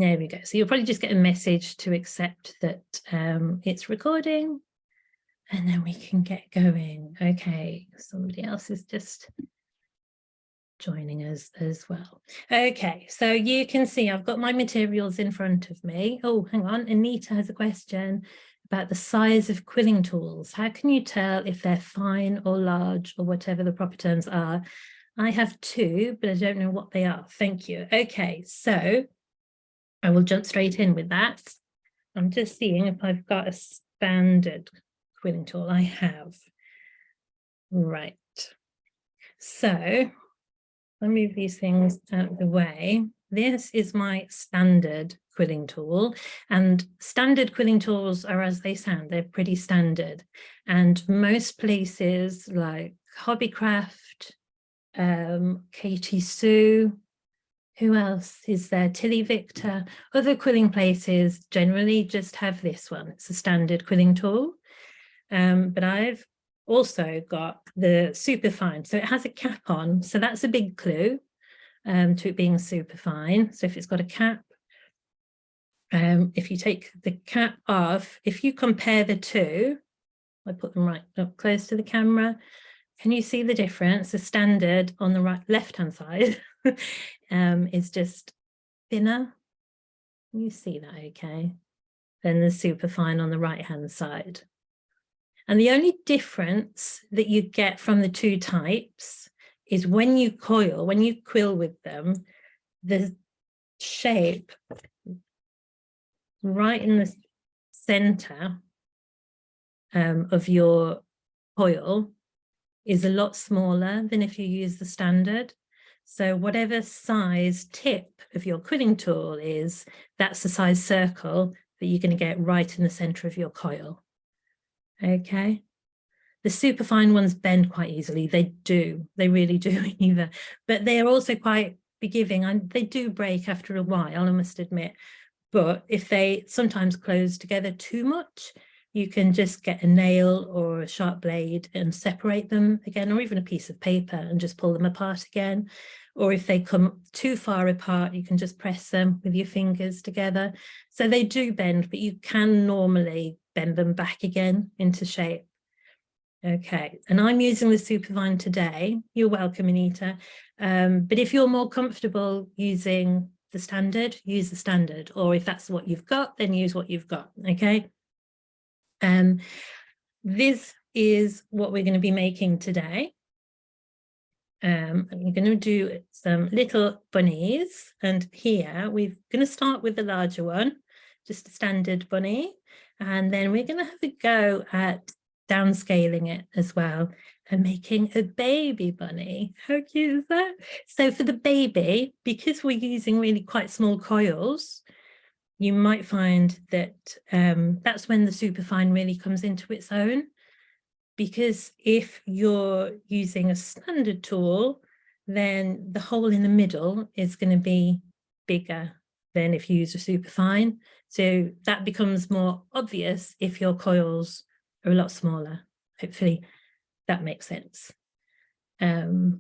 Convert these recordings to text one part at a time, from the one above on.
There we go. So you'll probably just get a message to accept that it's recording, and then we can get going. Okay, somebody else is just joining us as well. Okay, so you can see I've got my materials in front of me. Oh, hang on, Anita has a question about the size of quilling tools. How can you tell if they're fine or large or whatever the proper terms are? I have two, but I don't know what they are. Thank you. Okay, so I will jump straight in with that. I'm just seeing if I've got a standard quilling tool. I have. Right. So I'll move these things out of the way. This is my standard quilling tool, and standard quilling tools are as they sound. They're pretty standard, and most places like Hobbycraft, Katie Sue, who else is there? Tilly Victor, other quilling places generally just have this one. It's a standard quilling tool, but I've also got the superfine. So it has a cap on, so that's a big clue to it being superfine. So if it's got a cap, if you take the cap off, if you compare the two, I put them right up close to the camera. Can you see the difference? The standard on the right left-hand side is just thinner. You see that okay? Then the superfine on the right-hand side. And the only difference that you get from the two types is when you coil, when you quill with them, the shape right in the center of your coil is a lot smaller than if you use the standard. So whatever size tip of your quilling tool is, that's the size circle that you're going to get right in the center of your coil. Okay. The superfine ones bend quite easily. They do. They really do either. But they're also quite forgiving, and they do break after a while, I must admit. But if they sometimes close together too much, you can just get a nail or a sharp blade and separate them again, or even a piece of paper and just pull them apart again. Or if they come too far apart, you can just press them with your fingers together. So they do bend, but you can normally bend them back again into shape. Okay, and I'm using the superfine today. You're welcome, Anita. But if you're more comfortable using the standard, use the standard. Or if that's what you've got, then use what you've got, okay? This is what we're going to be making today. I'm going to do some little bunnies, and here we're going to start with the larger one, just a standard bunny, and then we're going to have a go at downscaling it as well and making a baby bunny. How cute is that? So for the baby, because we're using really quite small coils, you might find that that's when the superfine really comes into its own. Because if you're using a standard tool, then the hole in the middle is going to be bigger than if you use a superfine. So that becomes more obvious if your coils are a lot smaller. Hopefully that makes sense. Okay.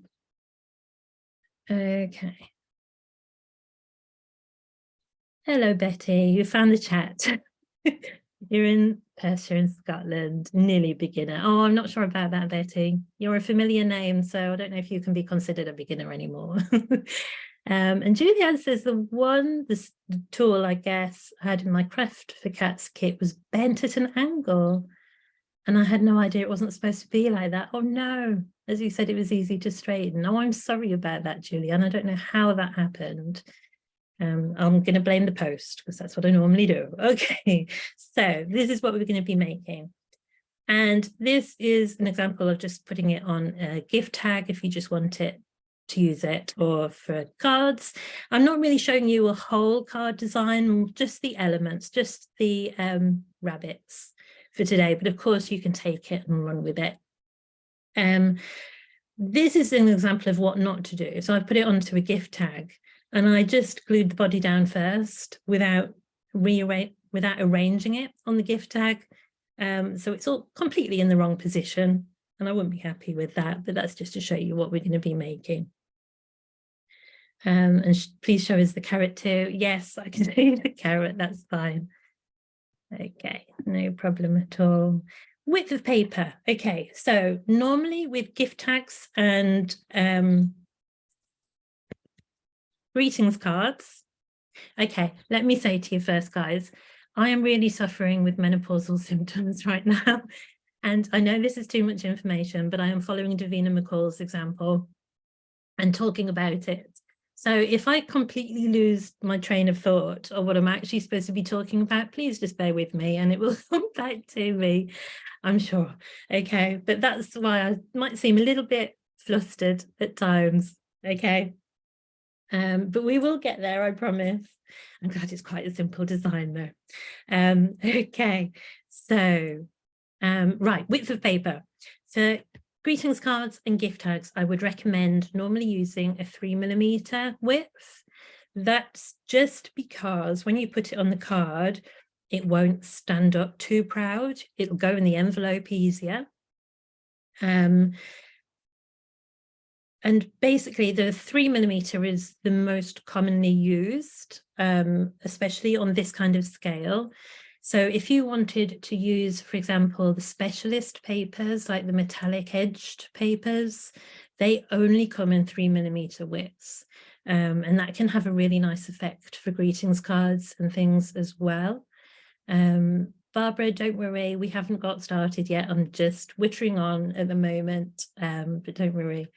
Hello, Betty. You found the chat. You're in Perthshire in Scotland, nearly beginner. Oh, I'm not sure about that, Betty. You're a familiar name, so I don't know if you can be considered a beginner anymore. And Julianne says the tool, I guess, I had in my Craft for Cats kit was bent at an angle. And I had no idea it wasn't supposed to be like that. Oh no, as you said, it was easy to straighten. Oh, I'm sorry about that, Julianne. I don't know how that happened. I'm going to blame the post because that's what I normally do. Okay, so this is what we're going to be making. And this is an example of just putting it on a gift tag if you just want it to use it, or for cards. I'm not really showing you a whole card design, just the elements, just the rabbits for today. But of course you can take it and run with it. This is an example of what not to do. So I put it onto a gift tag. And I just glued the body down first without arranging it on the gift tag. So it's all completely in the wrong position. And I wouldn't be happy with that, but that's just to show you what we're going to be making. And please show us the carrot too. Yes, I can see the carrot, that's fine. Okay, no problem at all. Width of paper. Okay, so normally with gift tags and greetings cards. Okay, let me say to you first, guys, I am really suffering with menopausal symptoms right now. And I know this is too much information, but I am following Davina McCall's example and talking about it. So if I completely lose my train of thought or what I'm actually supposed to be talking about, please just bear with me and it will come back to me, I'm sure. Okay, but that's why I might seem a little bit flustered at times. Okay, but we will get there, I promise. I'm glad it's quite a simple design though. Okay, so right, width of paper. So greetings cards and gift tags, I would recommend normally using a 3mm width. That's just because when you put it on the card, it won't stand up too proud. It'll go in the envelope easier. And basically the 3mm is the most commonly used, especially on this kind of scale. So if you wanted to use, for example, the specialist papers, like the metallic edged papers, they only come in 3mm widths. And that can have a really nice effect for greetings cards and things as well. Barbara, don't worry, we haven't got started yet. I'm just wittering on at the moment, but don't worry.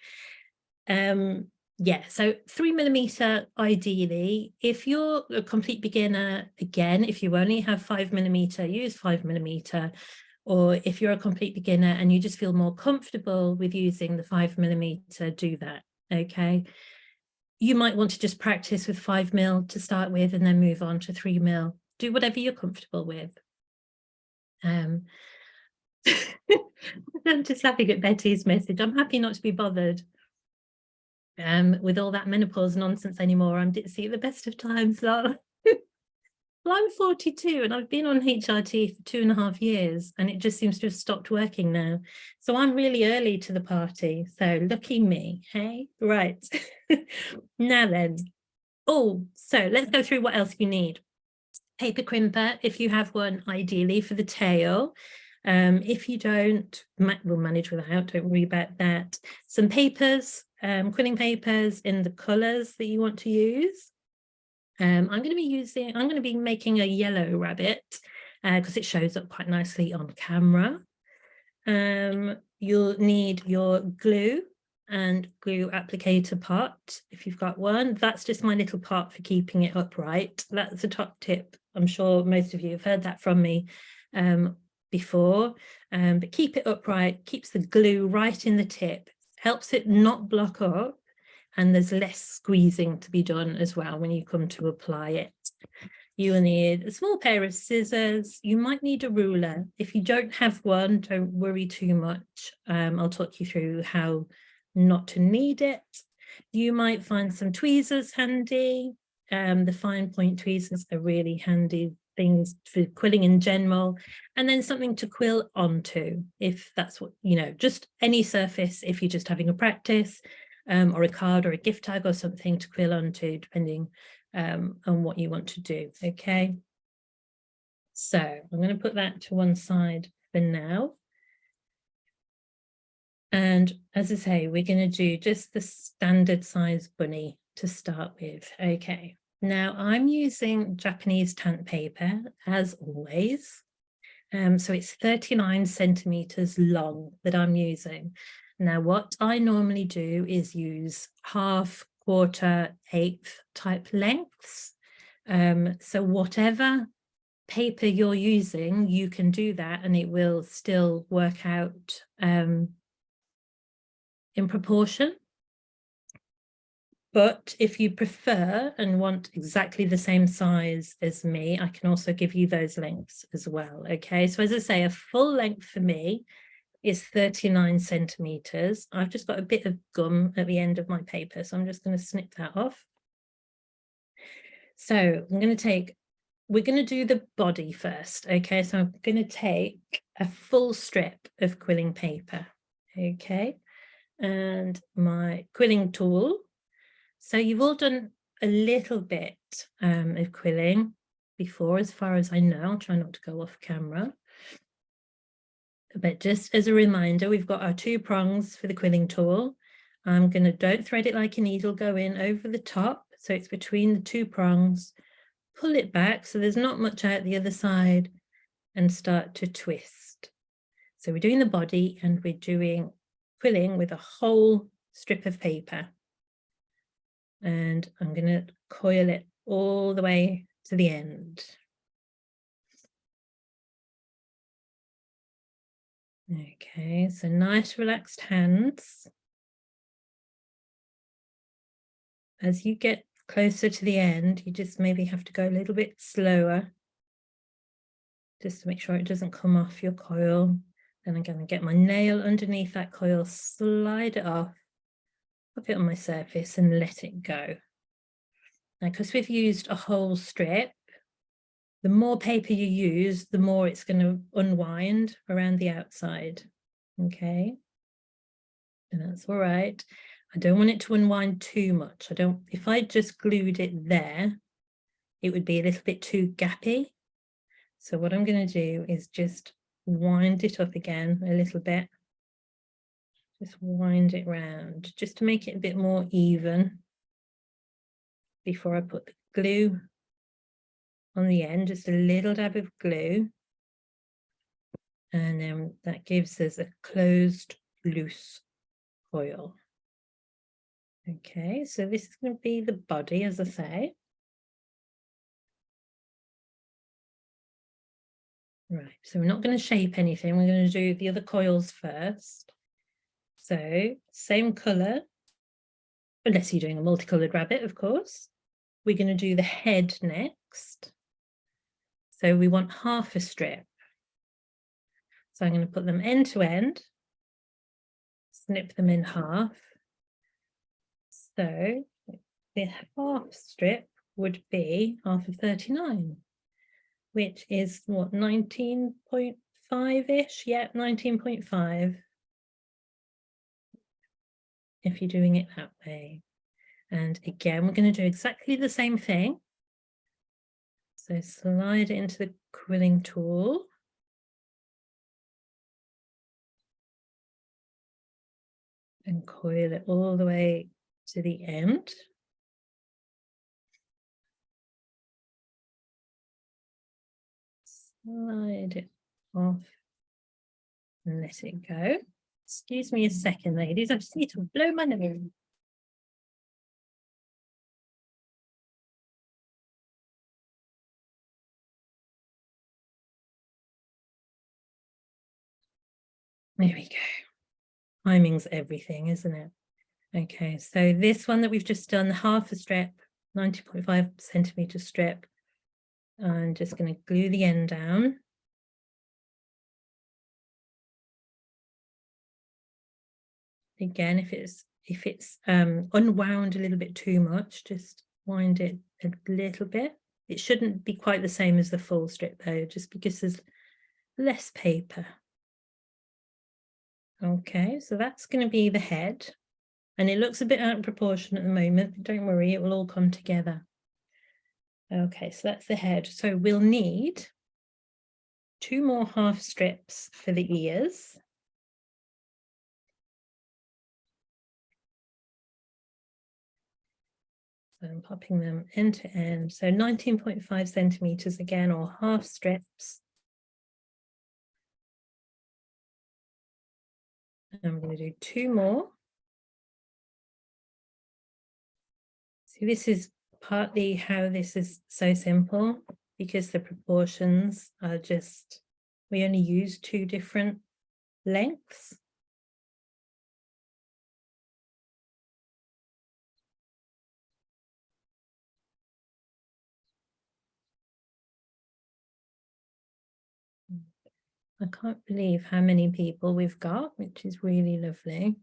Yeah, so 3mm ideally. If you're a complete beginner, again, if you only have 5mm, use 5mm. Or if you're a complete beginner and you just feel more comfortable with using the 5mm, do that. Okay. You might want to just practice with 5mm to start with and then move on to 3mm. Do whatever you're comfortable with. I'm just laughing at Betty's message. I'm happy not to be bothered with all that menopause nonsense anymore. I'm Ditsy at the best of times. Well, I'm 42 and I've been on HRT for 2.5 years and it just seems to have stopped working now. So I'm really early to the party. So lucky me, hey? Right. Now then. Oh, so let's go through what else you need. Paper crimper, if you have one, ideally for the tail. If you don't, we'll manage without, don't worry about that. Some papers, quilling papers in the colours that you want to use. I'm going to be making a yellow rabbit because it shows up quite nicely on camera. You'll need your glue and glue applicator pot if you've got one. That's just my little pot for keeping it upright. That's a top tip. I'm sure most of you have heard that from me before, but keep it upright, keeps the glue right in the tip, helps it not block up, and there's less squeezing to be done as well when you come to apply it. You will need a small pair of scissors. You might need a ruler. If you don't have one, don't worry too much. I'll talk you through how not to need it. You might find some tweezers handy. The fine point tweezers are really handy things for quilling in general, and then something to quill onto if that's what, just any surface if you're just having a practice, or a card or a gift tag or something to quill onto, depending on what you want to do. Okay, so I'm going to put that to one side for now. And as I say, we're going to do just the standard size bunny to start with. Okay, now I'm using Japanese tant paper as always. So it's 39 centimeters long that I'm using. Now, what I normally do is use half, quarter, eighth type lengths. So whatever paper you're using, you can do that and it will still work out in proportion. But if you prefer and want exactly the same size as me, I can also give you those lengths as well. Okay, so as I say, a full length for me is 39 centimeters. I've just got a bit of gum at the end of my paper, so I'm just going to snip that off. So I'm going to we're going to do the body first. Okay, so I'm going to take a full strip of quilling paper. Okay, and my quilling tool. So you've all done a little bit of quilling before, as far as I know. I'll try not to go off camera. But just as a reminder, we've got our 2 prongs for the quilling tool. I'm going to, don't thread it like a needle, go in over the top. So it's between the 2 prongs, pull it back so there's not much out the other side and start to twist. So we're doing the body and we're doing quilling with a whole strip of paper. And I'm going to coil it all the way to the end. Okay, so nice relaxed hands. As you get closer to the end, you just maybe have to go a little bit slower, just to make sure it doesn't come off your coil. Then I'm going to get my nail underneath that coil, slide it off, put it on my surface and let it go. Now, because we've used a whole strip, the more paper you use, the more it's going to unwind around the outside. Okay, and that's all right. I don't want it to unwind too much. If I just glued it there, it would be a little bit too gappy. So what I'm going to do is just wind it up again a little bit. Just wind it round, just to make it a bit more even before I put the glue on the end, just a little dab of glue. And then that gives us a closed, loose coil. Okay, so this is going to be the body, as I say. Right, so we're not going to shape anything. We're going to do the other coils first. So same colour, unless you're doing a multicoloured rabbit, of course. We're going to do the head next. So we want half a strip. So I'm going to put them end to end, snip them in half. So the half strip would be half of 39, which is what, 19.5-ish? Yeah, 19.5. If you're doing it that way. And again, we're going to do exactly the same thing. So slide it into the quilling tool. And coil it all the way to the end. Slide it off and let it go. Excuse me a second, ladies. I just need to blow my nose. There we go. Timing's everything, isn't it? Okay, so this one that we've just done, half a strip, 90.5 centimeter strip. I'm just going to glue the end down. Again, if it's unwound a little bit too much, just wind it a little bit. It shouldn't be quite the same as the full strip though, just because there's less paper. Okay, so that's going to be the head. And it looks a bit out of proportion at the moment, but don't worry, it will all come together. Okay, so that's the head. So we'll need 2 more half strips for the ears. So I'm popping them end to end. So 19.5 centimeters again, or half strips. And I'm going to do 2 more. So this is partly how this is so simple, because the proportions are just, we only use 2 different lengths. I can't believe how many people we've got, which is really lovely.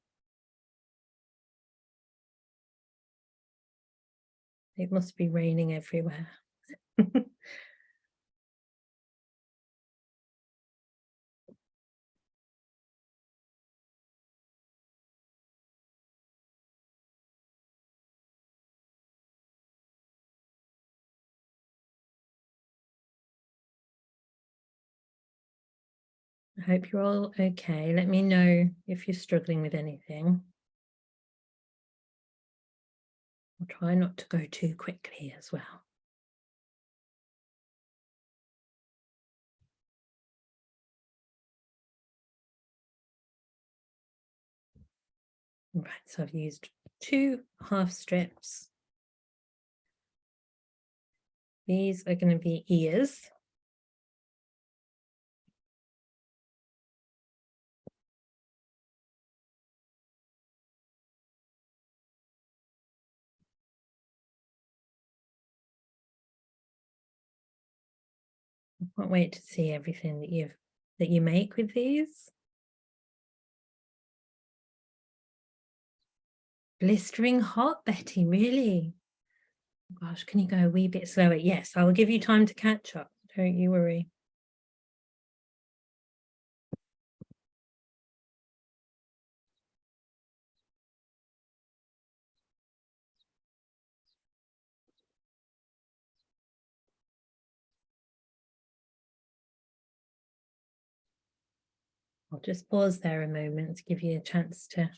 It must be raining everywhere. I hope you're all okay. Let me know if you're struggling with anything. I'll try not to go too quickly as well. Right, so I've used 2 half strips. These are going to be ears. I can't wait to see everything that you make with these. Blistering hot, Betty, really? Gosh, can you go a wee bit slower? Yes, I will give you time to catch up. Don't you worry. I'll just pause there a moment to give you a chance to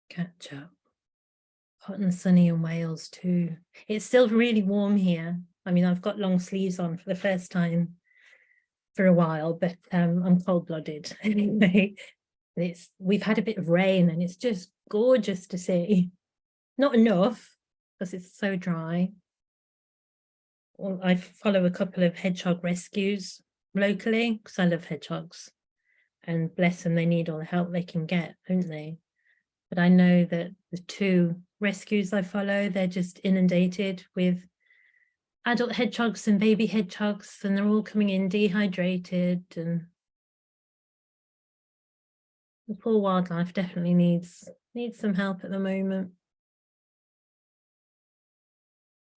catch up. Hot and sunny in Wales too. It's still really warm here. I mean, I've got long sleeves on for the first time for a while, but I'm cold-blooded anyway. We've had a bit of rain and it's just gorgeous to see. Not enough because it's so dry. Well, I follow a couple of hedgehog rescues locally because I love hedgehogs, and bless them, they need all the help they can get, don't they? But I know that the 2 rescues I follow, they're just inundated with adult hedgehogs and baby hedgehogs, and they're all coming in dehydrated, and the poor wildlife definitely needs some help at the moment.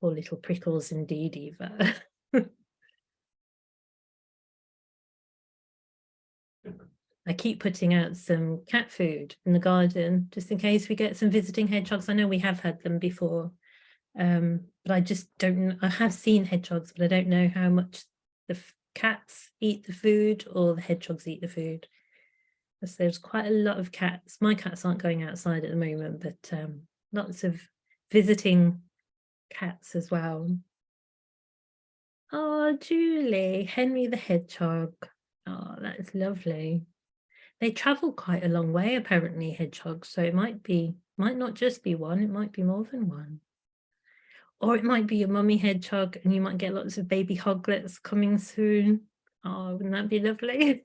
Poor little prickles indeed, Eva. I keep putting out some cat food in the garden just in case we get some visiting hedgehogs. I know we have had them before, but I just don't know. I have seen hedgehogs, but I don't know how much the cats eat the food or the hedgehogs eat the food. Because there's quite a lot of cats. My cats aren't going outside at the moment, but lots of visiting cats as well. Oh, Julie, Henry the Hedgehog. Oh, that's lovely. They travel quite a long way, apparently, hedgehogs. So it might not just be one, it might be more than one. Or it might be your mummy hedgehog and you might get lots of baby hoglets coming soon. Oh, wouldn't that be lovely?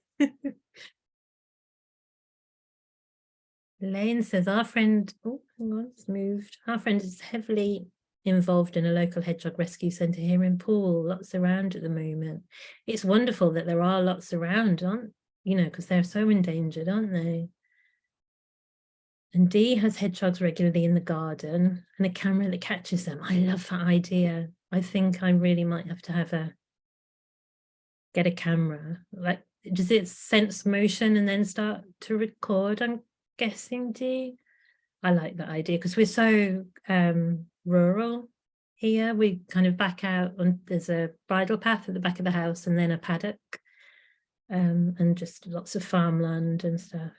Elaine says our friend, oh, hang on, it's moved. Our friend is heavily involved in a local hedgehog rescue centre here in Poole, lots around at the moment. It's wonderful that there are lots around, because they're so endangered, aren't they? And Dee has hedgehogs regularly in the garden and a camera that catches them. I love that idea. I think I really might have to get a camera. Like, does it sense motion and then start to record? I'm guessing, Dee. I like that idea because we're so rural here. We kind of back out on, there's a bridle path at the back of the house and then a paddock, and just lots of farmland and stuff.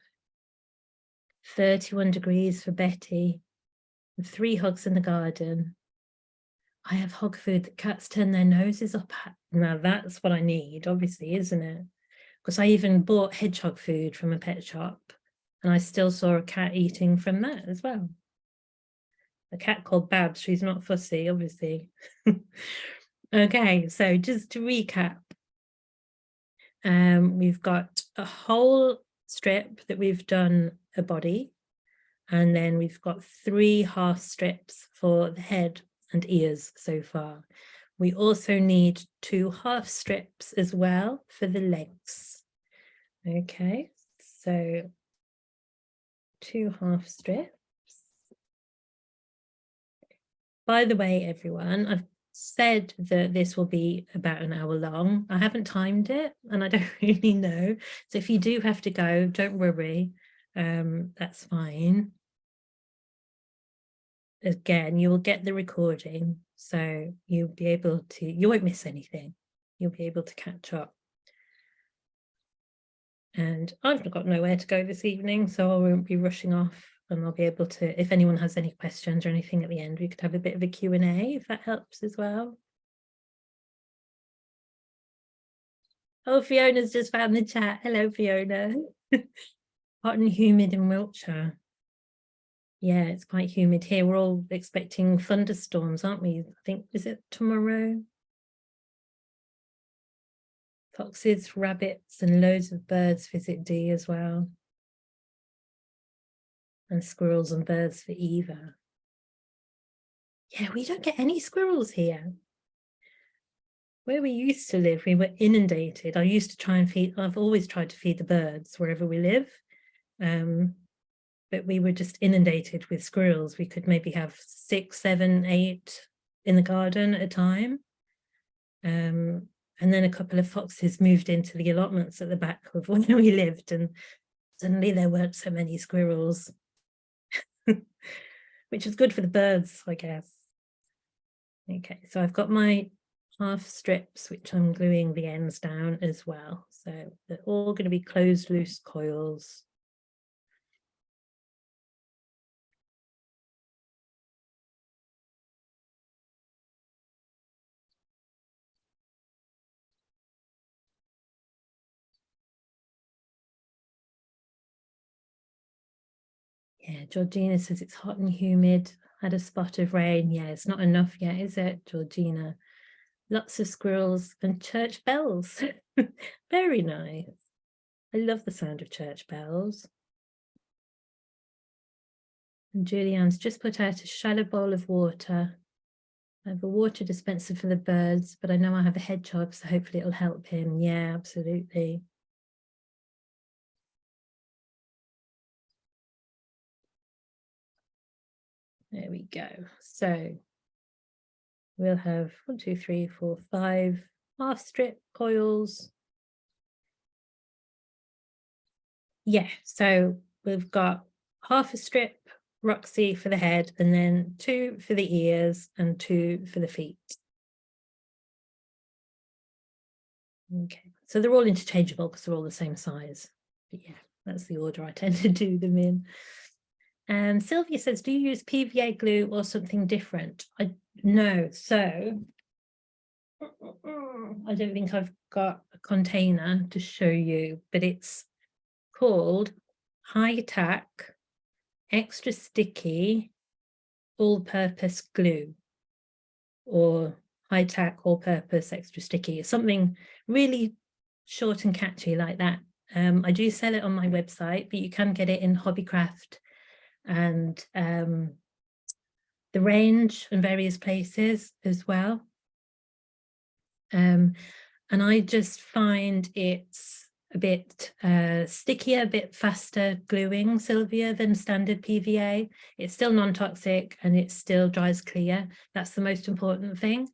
31 degrees for Betty, and 3 hogs in the garden. I have hog food that cats turn their noses up at. Now that's what I need, obviously, isn't it? Because I even bought hedgehog food from a pet shop and I still saw a cat eating from that as well. A cat called Babs, she's not fussy, obviously. Okay, so just to recap, we've got a whole strip that we've done a body, and then we've got 3 half strips for the head and ears so far. We also need 2 half strips as well for the legs. Okay, so 2 half strips. By the way, everyone, I've said that this will be about an hour long. I haven't timed it and I don't really know. So if you do have to go, don't worry. That's fine. Again, you will get the recording, so you'll be able to, you won't miss anything. You'll be able to catch up. And I've got nowhere to go this evening, so I won't be rushing off, and I'll be able to, if anyone has any questions or anything at the end, we could have a bit of a Q&A if that helps as well. Oh, Fiona's just found the chat. Hello, Fiona. Hot and humid in Wiltshire. Yeah, it's quite humid here. We're all expecting thunderstorms, aren't we? I think, is it tomorrow? Foxes, rabbits, and loads of birds visit Dee as well. And squirrels and birds for Eva. Yeah, we don't get any squirrels here. Where we used to live, we were inundated. I used to try and feed, I've always tried to feed the birds wherever we live. But we were just inundated with squirrels. We could maybe have 6, 7, 8 in the garden at a time. And then a couple of foxes moved into the allotments at the back of where we lived, and suddenly there weren't so many squirrels, which is good for the birds, I guess. Okay, so I've got my half strips, which I'm gluing the ends down as well. So they're all going to be closed loose coils. Yeah, Georgina says it's hot and humid, had a spot of rain. Yeah, it's not enough yet, is it, Georgina? Lots of squirrels and church bells. Very nice. I love the sound of church bells. And Julianne's just put out a shallow bowl of water. I have a water dispenser for the birds, but I know I have a hedgehog, so hopefully it'll help him. Yeah, absolutely. There we go. So we'll have 1, 2, 3, 4, 5 half strip coils. Yeah, so we've got half a strip Roxy for the head, and then 2 for the ears and 2 for the feet. Okay, so they're all interchangeable because they're all the same size. But yeah, that's the order I tend to do them in. And Sylvia says, do you use PVA glue or something different? No, so I don't think I've got a container to show you, but it's called High Tack Extra Sticky All-Purpose Glue, or High Tack All-Purpose Extra Sticky. It's something really short and catchy like that. I do sell it on my website, but you can get it in Hobbycraft and the Range and various places as well. And I just find it's a bit stickier, a bit faster gluing, Sylvia, than standard PVA. It's still non-toxic and it still dries clear. That's the most important thing.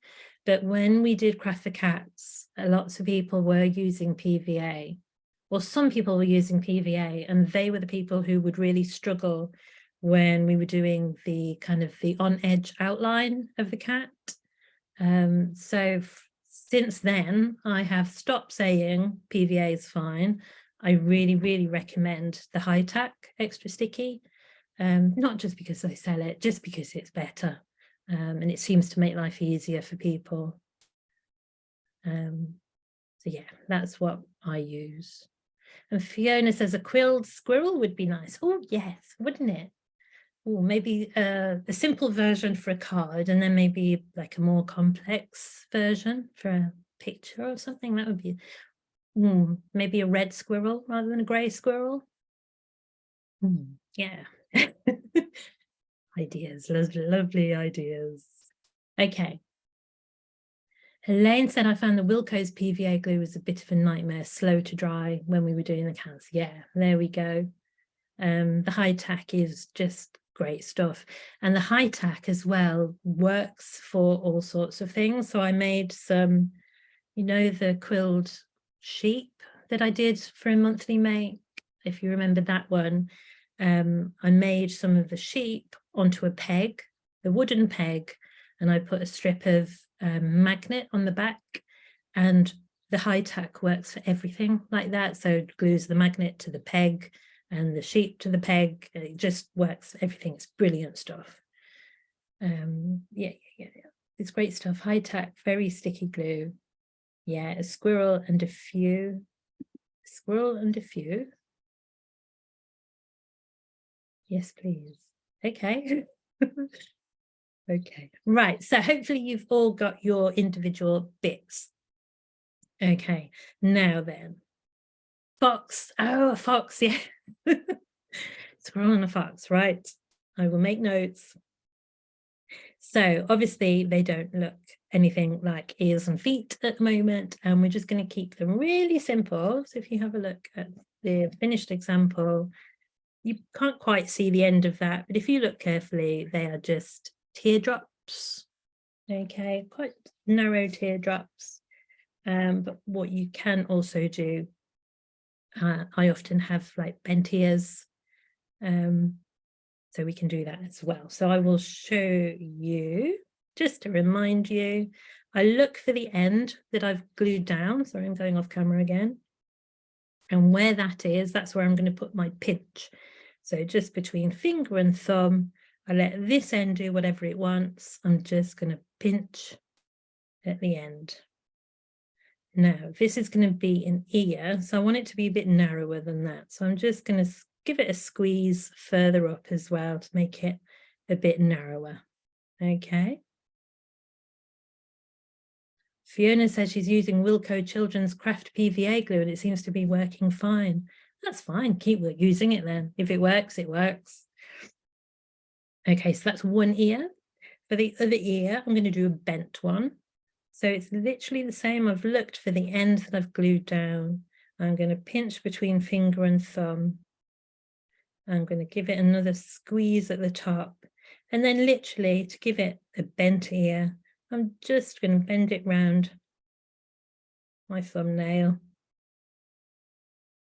But when we did Craft for Cats, lots of people were using PVA. Well, some people were using PVA, and they were the people who would really struggle when we were doing the kind of the on-edge outline of the cat. So since then, I have stopped saying PVA is fine. I really, really recommend the High Tack Extra Sticky, not just because I sell it, just because it's better. And it seems to make life easier for people. So yeah, that's what I use. And Fiona says a quilled squirrel would be nice. Oh yes, wouldn't it? Oh, maybe a simple version for a card, and then maybe like a more complex version for a picture or something. That would be maybe a red squirrel rather than a grey squirrel. Yeah. Ideas, lovely ideas. Okay. Elaine said, I found the Wilko's PVA glue was a bit of a nightmare, slow to dry when we were doing the cans. Yeah, there we go. The High Tack is just great stuff. And the High Tack as well works for all sorts of things. So I made some, you know, the quilled sheep that I did for a monthly make, if you remember that one. I made some of the sheep onto a peg, the wooden peg, and I put a strip of magnet on the back and the high tack works for everything like that. So it glues the magnet to the peg and the sheet to the peg. It just works for everything. It's brilliant stuff. Yeah. It's great stuff. High tack, very sticky glue. Yeah, a squirrel and a few. Squirrel and a few. Yes, please. Okay. Okay, right. So hopefully you've all got your individual bits. Okay, now then. Fox. Oh, a fox, yeah. Squirrel and a fox, right. I will make notes. So obviously they don't look anything like ears and feet at the moment, and we're just going to keep them really simple. So if you have a look at the finished example, you can't quite see the end of that, but if you look carefully, they are just teardrops. Okay, quite narrow teardrops. But what you can also do, I often have like bent ears, so we can do that as well. So I will show you, just to remind you, I look for the end that I've glued down. Sorry, I'm going off camera again. And where that is, that's where I'm going to put my pinch. So just between finger and thumb, I let this end do whatever it wants. I'm just going to pinch at the end. Now, this is going to be an ear, so I want it to be a bit narrower than that. So I'm just going to give it a squeeze further up as well to make it a bit narrower. Okay. Fiona says she's using Wilko Children's Craft PVA glue and it seems to be working fine. That's fine. Keep using it then. If it works, it works. Okay, so that's one ear. For the other ear, I'm going to do a bent one. So it's literally the same. I've looked for the end that I've glued down. I'm going to pinch between finger and thumb. I'm going to give it another squeeze at the top. And then literally to give it a bent ear, I'm just going to bend it round my thumbnail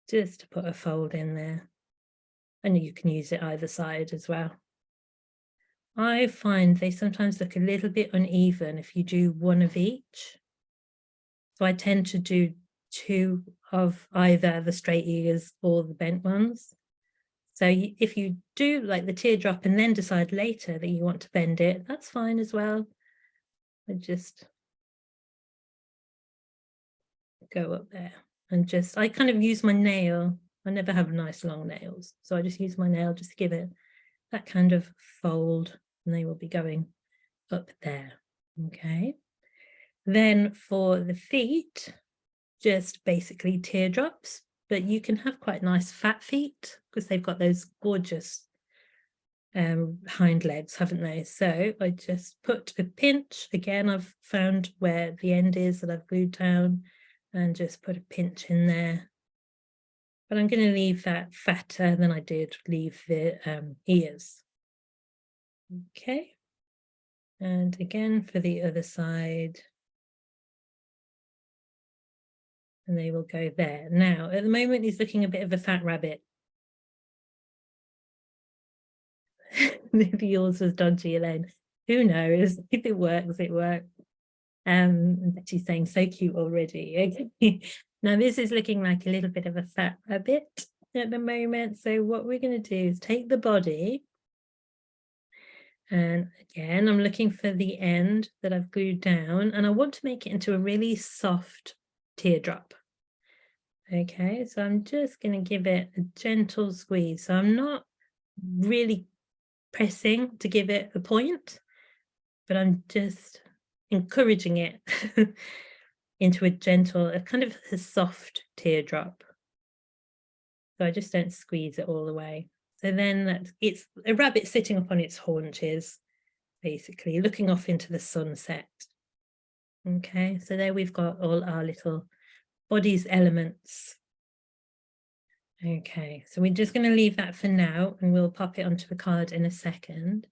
just to put a fold in there. And you can use it either side as well. I find they sometimes look a little bit uneven if you do one of each. So I tend to do two of either the straight ears or the bent ones. So if you do like the teardrop and then decide later that you want to bend it, that's fine as well. I just go up there and I kind of use my nail. I never have nice long nails. So I just use my nail just to give it that kind of fold, and they will be going up there. Okay. Then for the feet, just basically teardrops, but you can have quite nice fat feet because they've got those gorgeous hind legs, haven't they? So I just put a pinch. Again, I've found where the end is that I've glued down and just put a pinch in there. But I'm going to leave that fatter than I did leave the ears. Okay. And again for the other side. And they will go there. Now, at the moment, he's looking a bit of a fat rabbit. Maybe yours was dodgy, Elaine. Who knows? If it works, it works. She's saying so cute already. Okay. Now, this is looking like a little bit of a fat rabbit at the moment. So what we're going to do is take the body. And again, I'm looking for the end that I've glued down. And I want to make it into a really soft teardrop. Okay, so I'm just going to give it a gentle squeeze. So I'm not really pressing to give it a point, but I'm just encouraging it into a gentle, a kind of a soft teardrop. So I just don't squeeze it all the way. So then it's a rabbit sitting up on its haunches, basically looking off into the sunset. Okay, so there we've got all our little body's elements. Okay, so we're just going to leave that for now and we'll pop it onto the card in a second.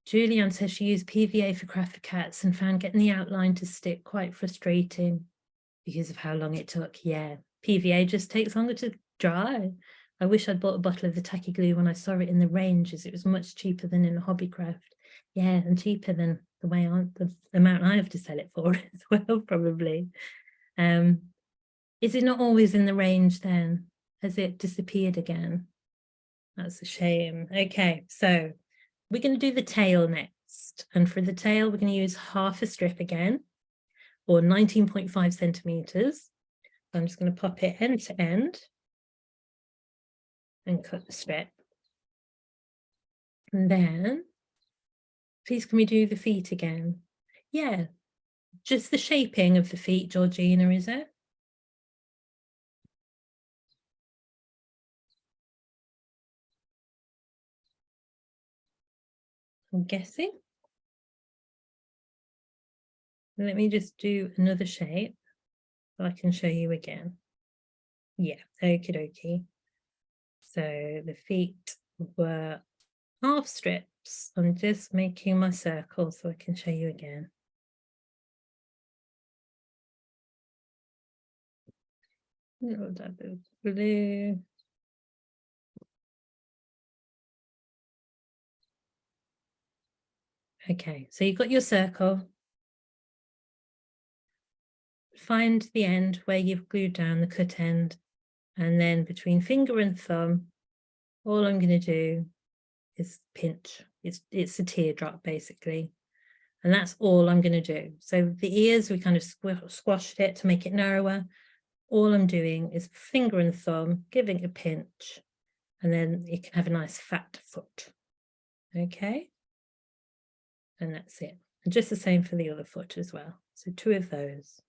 Julianne says she used PVA for Craft for Cats and found getting the outline to stick quite frustrating because of how long it took. Yeah, PVA just takes longer to dry. I wish I'd bought a bottle of the tacky glue when I saw it in the range, as it was much cheaper than in a Hobbycraft. Yeah, and cheaper than the way the amount I have to sell it for as well, probably. Is it not always in the range then? Has it disappeared again? That's a shame. Okay, so we're going to do the tail next. And for the tail, we're going to use half a strip again, or 19.5 centimeters. I'm just going to pop it end to end and cut the strip. And then, please can we do the feet again? Yeah, just the shaping of the feet, Georgina, is it? I'm guessing. Let me just do another shape so I can show you again. Yeah, okie dokie. So the feet were half strips. I'm just making my circle so I can show you again. Little dab of blue. Okay, so you've got your circle. Find the end where you've glued down the cut end, and then between finger and thumb, all I'm going to do is pinch. It's a teardrop basically, and that's all I'm going to do. So the ears, we kind of squashed it to make it narrower. All I'm doing is finger and thumb, giving a pinch, and then you can have a nice fat foot. Okay, and that's it. And just the same for the other foot as well. So 2 of those.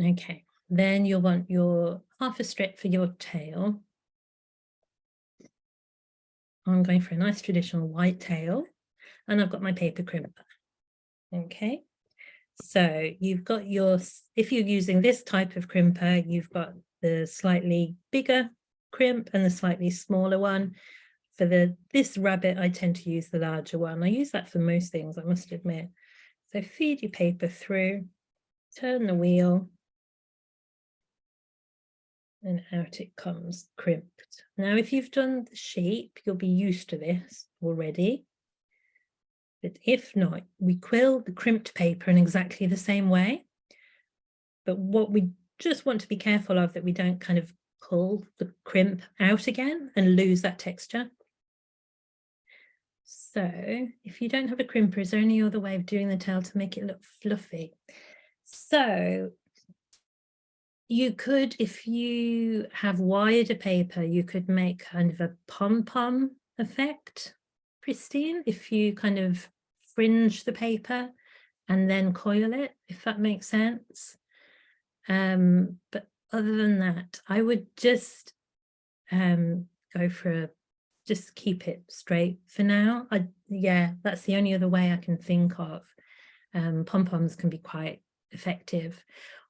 Okay, then you'll want your half a strip for your tail. I'm going for a nice traditional white tail, and I've got my paper crimper. Okay, so you've got your, if you're using this type of crimper, you've got the slightly bigger crimp and the slightly smaller one. For this rabbit, I tend to use the larger one. I use that for most things, I must admit. So feed your paper through, turn the wheel, and out it comes crimped. Now, if you've done the shape, you'll be used to this already. But if not, we quill the crimped paper in exactly the same way. But what we just want to be careful of, that we don't kind of pull the crimp out again and lose that texture. So if you don't have a crimper, is there any other way of doing the tail to make it look fluffy? So you could, if you have wider paper, you could make kind of a pom-pom effect, Christine, if you kind of fringe the paper and then coil it, if that makes sense. But other than that, I would just go for just keep it straight for now. Yeah, that's the only other way I can think of. Pom-poms can be quite effective.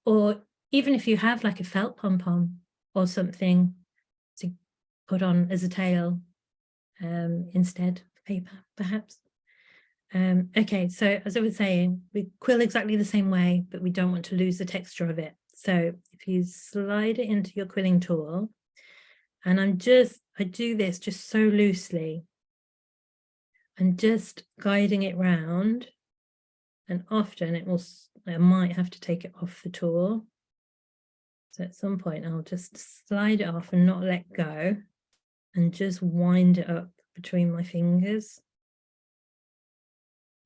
Or even if you have like a felt pom-pom or something to put on as a tail instead of paper, perhaps. Okay, so as I was saying, we quill exactly the same way, but we don't want to lose the texture of it. So if you slide it into your quilling tool, and I do this just so loosely, and just guiding it round, and often I might have to take it off the tool. So at some point I'll just slide it off and not let go, and just wind it up between my fingers.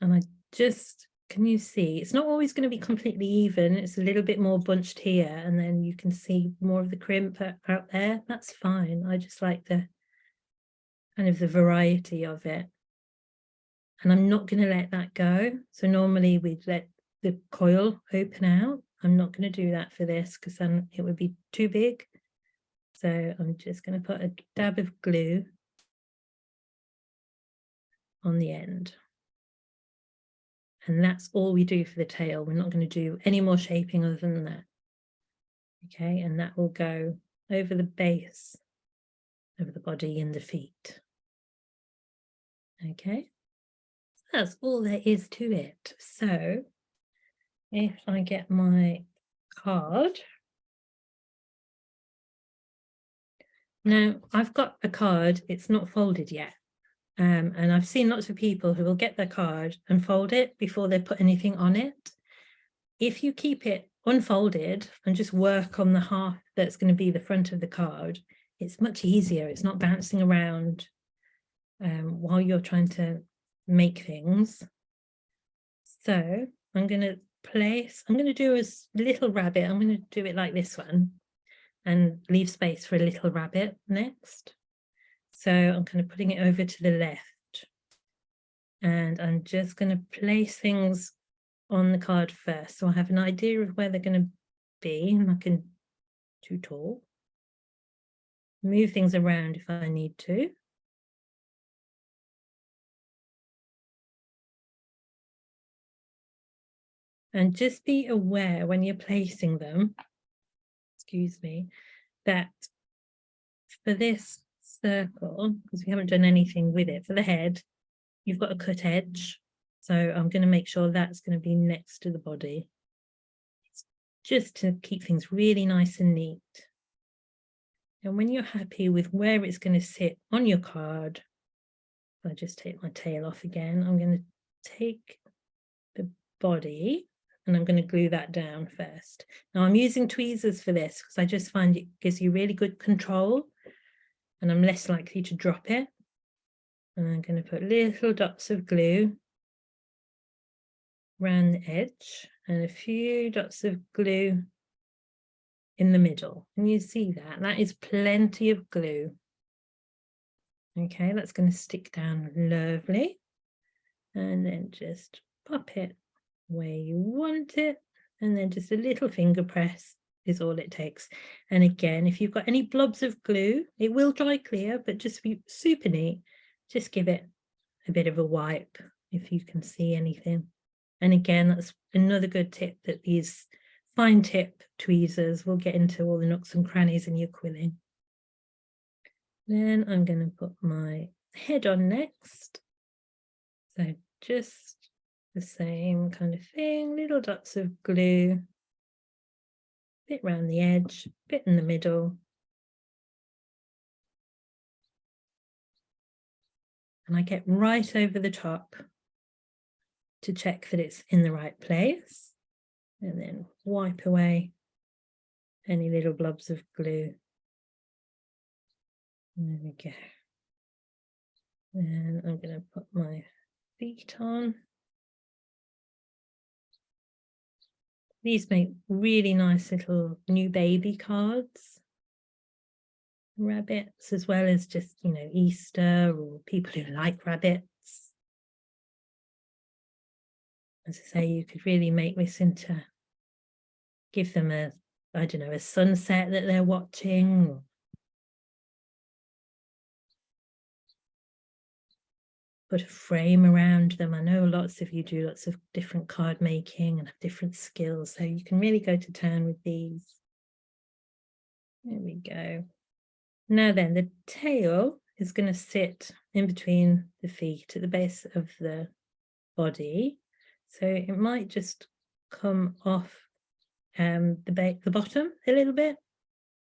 And I just, can you see, it's not always going to be completely even, it's a little bit more bunched here, and then you can see more of the crimp out there. That's fine. I just like the kind of the variety of it. And I'm not going to let that go. So normally we'd let the coil open out. I'm not going to do that for this because then it would be too big. So I'm just going to put a dab of glue on the end. And that's all we do for the tail. We're not going to do any more shaping other than that. Okay, and that will go over the base of the body and the feet. Okay, so that's all there is to it. So if I get my card, Now, I've got a card, it's not folded yet. And I've seen lots of people who will get their card and fold it before they put anything on it. If you keep it unfolded and just work on the half that's going to be the front of the card, it's much easier. It's not bouncing around while you're trying to make things. So I'm going to do a little rabbit. I'm going to do it like this one and leave space for a little rabbit next. So I'm kind of putting it over to the left. And I'm just going to place things on the card first. So I have an idea of where they're going to be. And I can, too tall. Move things around if I need to. And just be aware when you're placing them, excuse me, that for this circle, because we haven't done anything with it, for the head, you've got a cut edge. So I'm going to make sure that's going to be next to the body. It's just to keep things really nice and neat. And when you're happy with where it's going to sit on your card, I just take my tail off again. I'm going to take the body and I'm going to glue that down first. Now I'm using tweezers for this because I just find it gives you really good control and I'm less likely to drop it. And I'm going to put little dots of glue around the edge and a few dots of glue in the middle. Can you see that? That is plenty of glue. Okay, that's going to stick down lovely. And then just pop it where you want it. And then just a little finger press is all it takes. And again, if you've got any blobs of glue, it will dry clear, but just be super neat. Just give it a bit of a wipe if you can see anything. And again, that's another good tip, that these fine tip tweezers will get into all the nooks and crannies in your quilling. Then I'm going to put my head on next. So just the same kind of thing, little dots of glue, bit around the edge, bit in the middle. And I get right over the top to check that it's in the right place. And then wipe away any little blobs of glue. There we go. And I'm going to put my feet on. These make really nice little new baby cards. Rabbits, as well as just, you know, Easter or people who like rabbits. As I say, you could really make this into, give them a, I don't know, a sunset that they're watching. Or put a frame around them. I know lots of you do lots of different card making and have different skills, so you can really go to town with these. There we go. Now then, the tail is going to sit in between the feet at the base of the body. So it might just come off the bottom a little bit,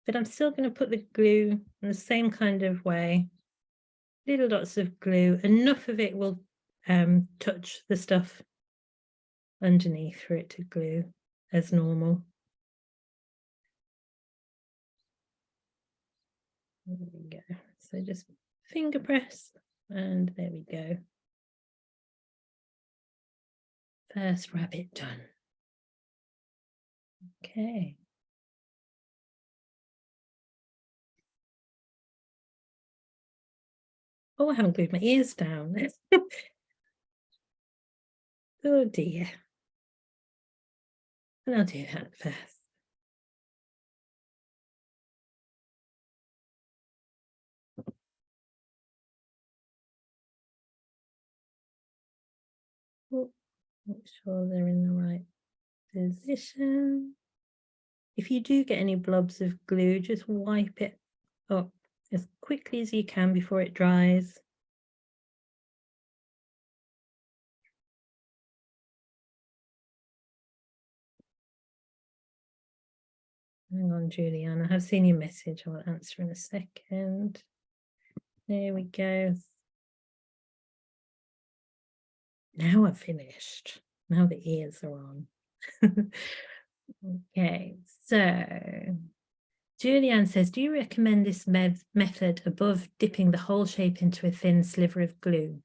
but I'm still going to put the glue in the same kind of way. Little dots of glue, enough of it will touch the stuff underneath for it to glue as normal. There we go. So just finger press and there we go. First rabbit done. Okay. Oh, I haven't glued my ears down. Oh dear. And I'll do that first. Oh, make sure they're in the right position. If you do get any blobs of glue, just wipe it up as quickly as you can before it dries. Hang on, Julianne, I have seen your message. I'll answer in a second. There we go. Now I've finished. Now the ears are on. Okay, so Julianne says, do you recommend this method above dipping the whole shape into a thin sliver of glue?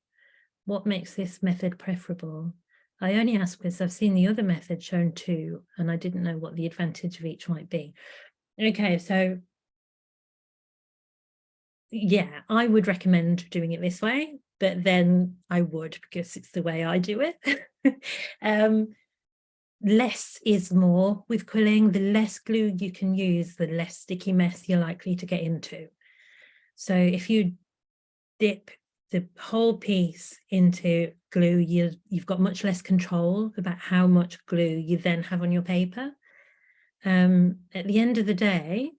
What makes this method preferable? I only ask because I've seen the other method shown too, and I didn't know what the advantage of each might be. Okay, so yeah, I would recommend doing it this way, but then I would, because it's the way I do it. Less is more with quilling. The less glue you can use, the less sticky mess you're likely to get into. So if you dip the whole piece into glue, you've got much less control about how much glue you then have on your paper. At the end of the day,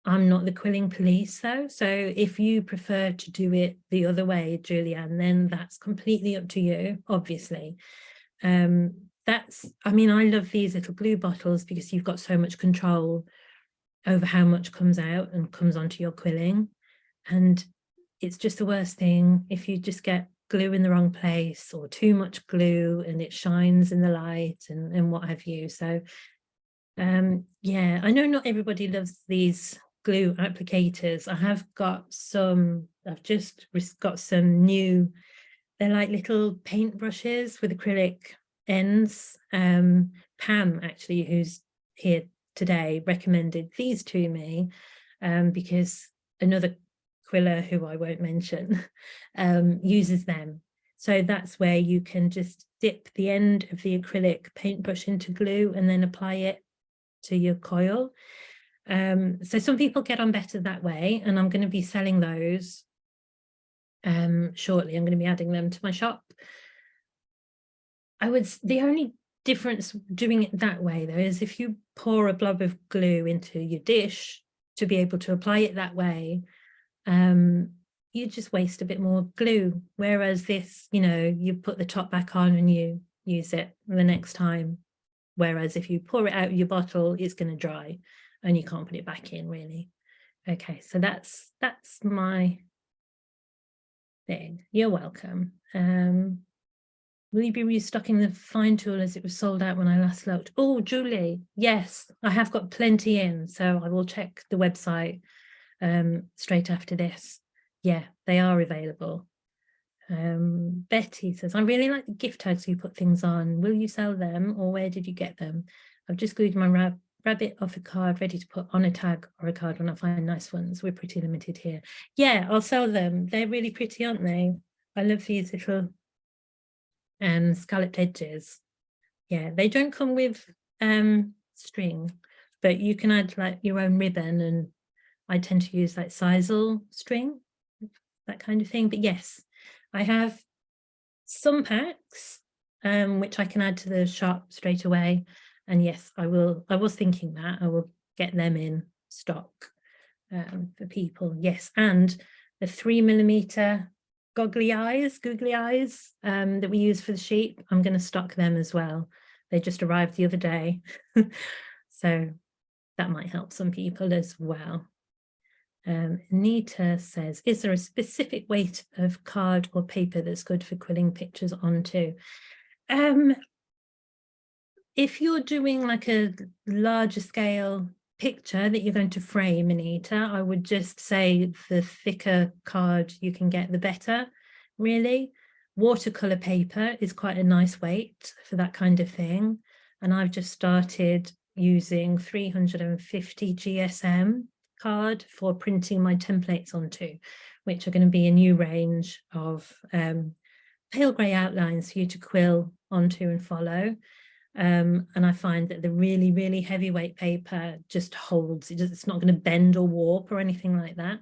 I'm not the quilling police though. So if you prefer to do it the other way, Julianne, then that's completely up to you, obviously. I mean, I love these little glue bottles because you've got so much control over how much comes out and comes onto your quilling. And it's just the worst thing if you just get glue in the wrong place or too much glue and it shines in the light and what have you. So yeah, I know not everybody loves these glue applicators. I have got some, I've just got some new, they're like little paint brushes with acrylic ends. Pam, actually, who's here today, recommended these to me because another quiller who I won't mention uses them. So that's where you can just dip the end of the acrylic paintbrush into glue and then apply it to your coil. So some people get on better that way, and I'm going to be selling those shortly. I'm going to be adding them to my shop. The only difference doing it that way though is if you pour a blob of glue into your dish to be able to apply it that way, you just waste a bit more glue. Whereas this, you know, you put the top back on and you use it the next time. Whereas if you pour it out of your bottle, it's going to dry and you can't put it back in really. Okay, so that's my thing. You're welcome. Will you be restocking the fine tool as it was sold out when I last looked? Oh, Julie, yes, I have got plenty in, so I will check the website straight after this. Yeah, they are available. Betty says, I really like the gift tags you put things on. Will you sell them or where did you get them? I've just glued my rabbit off a card ready to put on a tag or a card when I find nice ones. We're pretty limited here. Yeah, I'll sell them. They're really pretty, aren't they? I love these little scalloped edges. Yeah, they don't come with string, but you can add like your own ribbon, and I tend to use like sisal string, that kind of thing. But yes, I have some packs which I can add to the shop straight away. And yes, I was thinking that I will get them in stock for people. Yes, and the 3mm googly eyes that we use for the sheep, I'm going to stock them as well. They just arrived the other day. So that might help some people as well. Anita says, is there a specific weight of card or paper that's good for quilling pictures onto? If you're doing like a larger scale picture that you're going to frame, Anita, I would just say the thicker card you can get, the better, really. Watercolor paper is quite a nice weight for that kind of thing. And I've just started using 350 GSM card for printing my templates onto, which are going to be a new range of pale grey outlines for you to quill onto and follow. And I find that the really, really heavyweight paper just holds, it's not going to bend or warp or anything like that.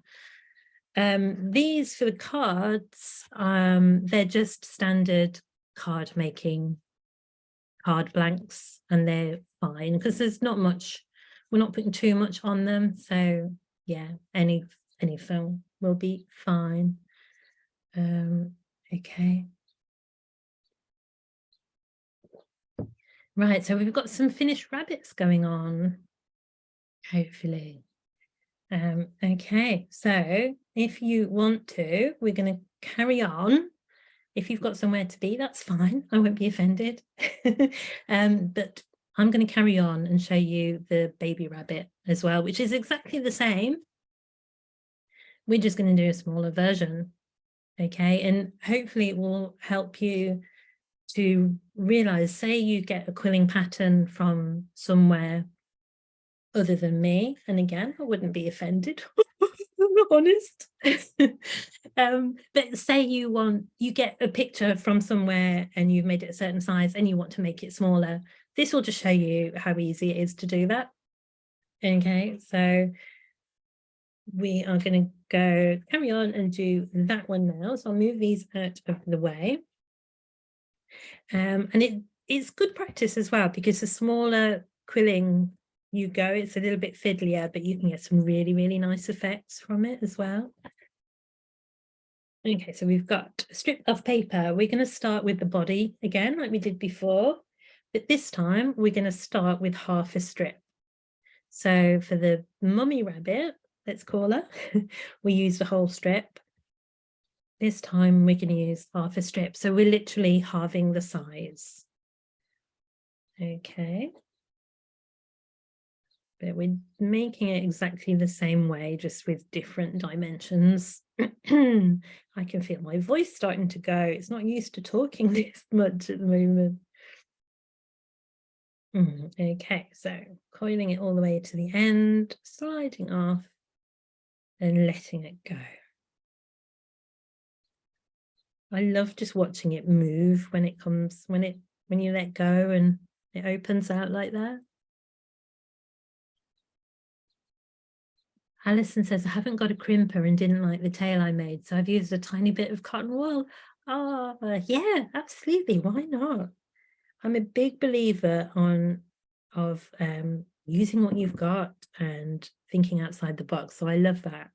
These for the cards, they're just standard card making card blanks, and they're fine because there's not much, we're not putting too much on them. So yeah, any film will be fine. Okay. Right, so we've got some finished rabbits going on. hopefully. Okay, so if you want to, we're going to carry on. If you've got somewhere to be, that's fine. I won't be offended. But I'm going to carry on and show you the baby rabbit as well, which is exactly the same. We're just going to do a smaller version. Okay, and hopefully it will help you to realize, say you get a quilling pattern from somewhere other than me, and again, I wouldn't be offended, I'm honest. But say you get a picture from somewhere and you've made it a certain size and you want to make it smaller. This will just show you how easy it is to do that. Okay, so we are going to go carry on and do that one now. So I'll move these out of the way. And it's good practice as well, because the smaller quilling you go, it's a little bit fiddlier, but you can get some really, really nice effects from it as well. Okay, so we've got a strip of paper. We're going to start with the body again, like we did before, but this time we're going to start with half a strip. So for the mummy rabbit, let's call her, we used a whole strip. This time we're going to use half a strip. So we're literally halving the size. Okay. But we're making it exactly the same way, just with different dimensions. I can feel my voice starting to go. It's not used to talking this much at the moment. Okay, so coiling it all the way to the end, sliding off and letting it go. I love just watching it move when it comes, when you let go and it opens out like that. Alison says, I haven't got a crimper and didn't like the tail I made, so I've used a tiny bit of cotton wool. Oh, yeah, absolutely. Why not? I'm a big believer of using what you've got and thinking outside the box. So I love that.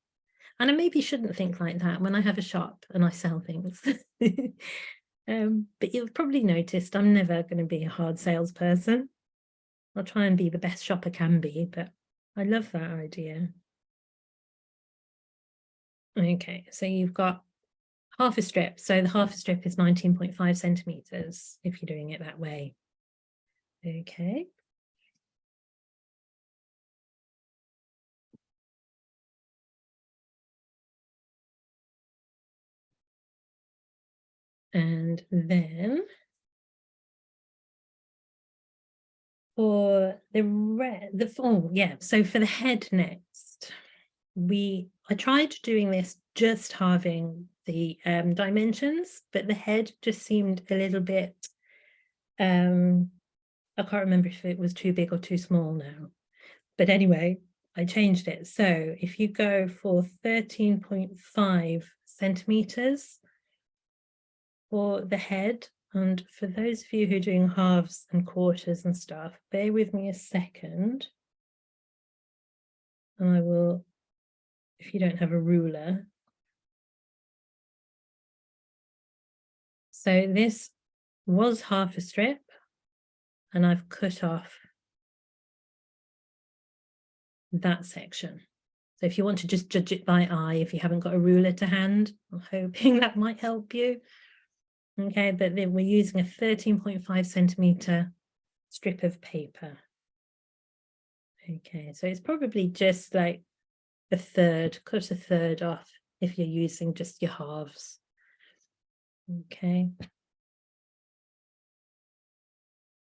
And I maybe shouldn't think like that when I have a shop and I sell things. But you've probably noticed I'm never going to be a hard salesperson. I'll try and be the best shop I can be, but I love that idea. Okay, so you've got half a strip. So the half a strip is 19.5 centimeters if you're doing it that way. Okay. And then for so for the head next, I tried doing this just halving the dimensions, but the head just seemed a little bit, I can't remember if it was too big or too small now. But anyway, I changed it. So if you go for 13.5 centimeters for the head, and for those of you who are doing halves and quarters and stuff, bear with me a second. And I will, if you don't have a ruler. So this was half a strip, and I've cut off that section. So if you want to just judge it by eye, if you haven't got a ruler to hand, I'm hoping that might help you. Okay, but then we're using a 13.5 centimeter strip of paper. Okay, so it's probably just like a third, cut a third off if you're using just your halves. Okay.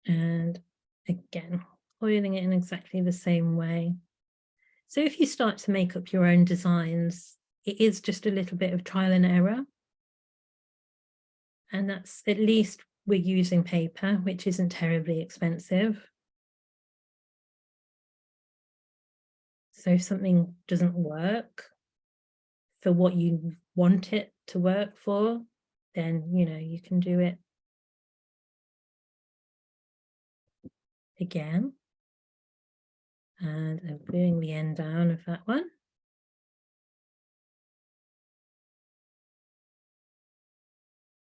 And again, coiling it in exactly the same way. So if you start to make up your own designs, it is just a little bit of trial and error. And that's, at least we're using paper, which isn't terribly expensive. So if something doesn't work for what you want it to work for, then, you can do it again. And I'm gluing the end down of that one.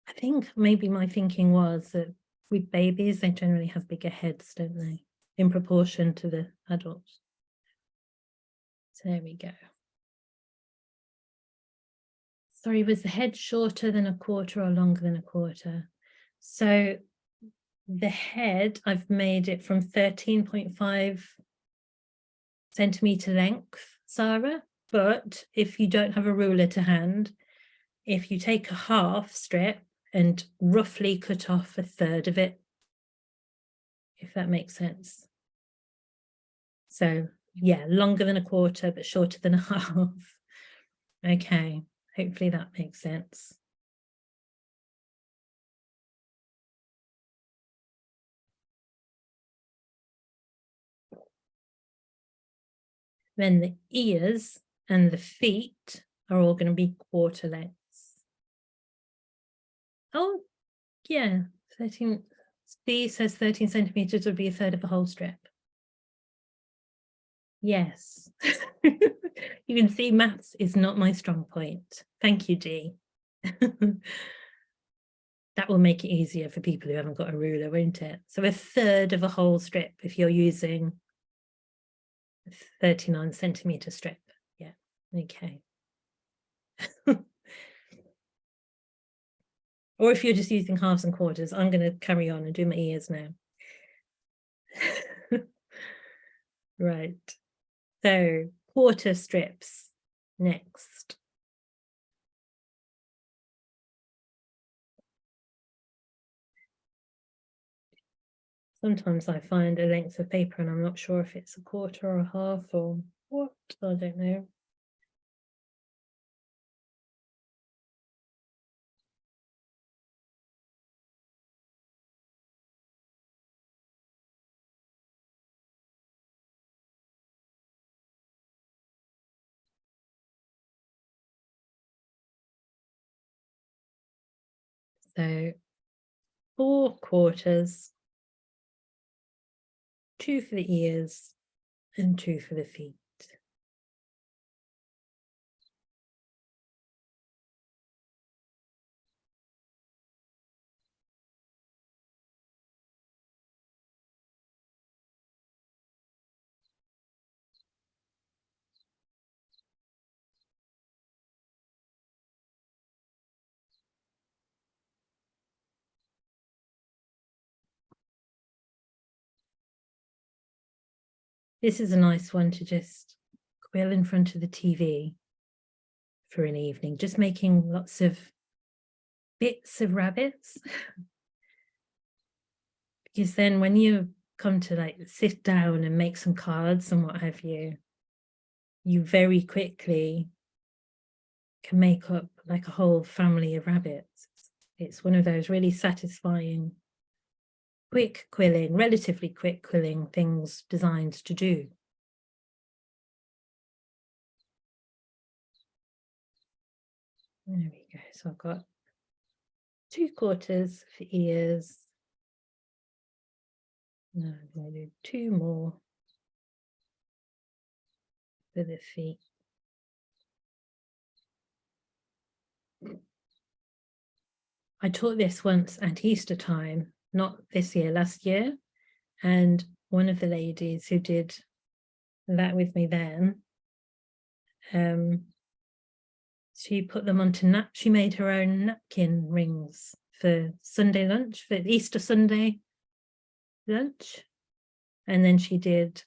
I think maybe my thinking was that with babies, they generally have bigger heads, don't they? In proportion to the adults. So there we go. Sorry, was the head shorter than a quarter or longer than a quarter? So the head, I've made it from 13.5 centimeter length, Sarah, but if you don't have a ruler to hand, if you take a half strip and roughly cut off a third of it, if that makes sense. So yeah, longer than a quarter, but shorter than a half. Okay, hopefully that makes sense. Then the ears and the feet are all going to be quarter lengths. Oh, yeah, 13. B says 13 centimeters would be a third of a whole strip. Yes. You can see maths is not my strong point. Thank you, D. That will make it easier for people who haven't got a ruler, won't it? So a third of a whole strip if you're using a 39 centimeter strip. Yeah, okay. Or if you're just using halves and quarters, I'm going to carry on and do my ears now. Right. So quarter strips next. Sometimes I find a length of paper and I'm not sure if it's a quarter or a half or what, I don't know. So 4 quarters, 2 for the ears and 2 for the feet. This is a nice one to just quill in front of the TV for an evening, just making lots of bits of rabbits. Because then when you come to like sit down and make some cards and what have you, you very quickly can make up like a whole family of rabbits. It's one of those really satisfying, quick quilling, relatively quick quilling things designed to do. There we go. So I've got 2 quarters for ears. Now I'm going to do 2 more for the feet. I taught this once at Easter time, not this year, last year. And one of the ladies who did that with me then, she put them onto she made her own napkin rings for Sunday lunch, for Easter Sunday lunch. And then she did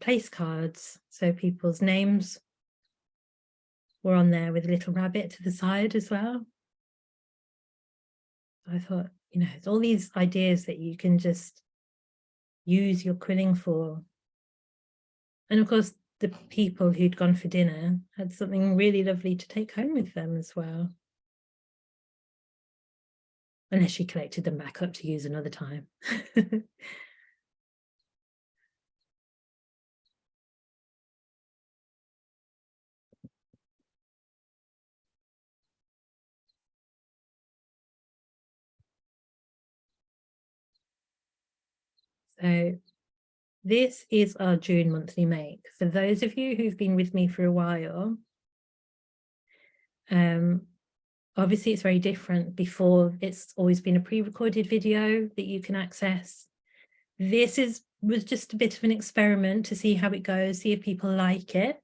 place cards. So people's names were on there with a little rabbit to the side as well. I thought, you know, it's all these ideas that you can just use your quilling for. And of course, the people who'd gone for dinner had something really lovely to take home with them as well. Unless she collected them back up to use another time. So this is our June monthly make. For those of you who've been with me for a while, obviously it's very different. Before, it's always been a pre-recorded video that you can access. This was just a bit of an experiment to see how it goes, see if people like it.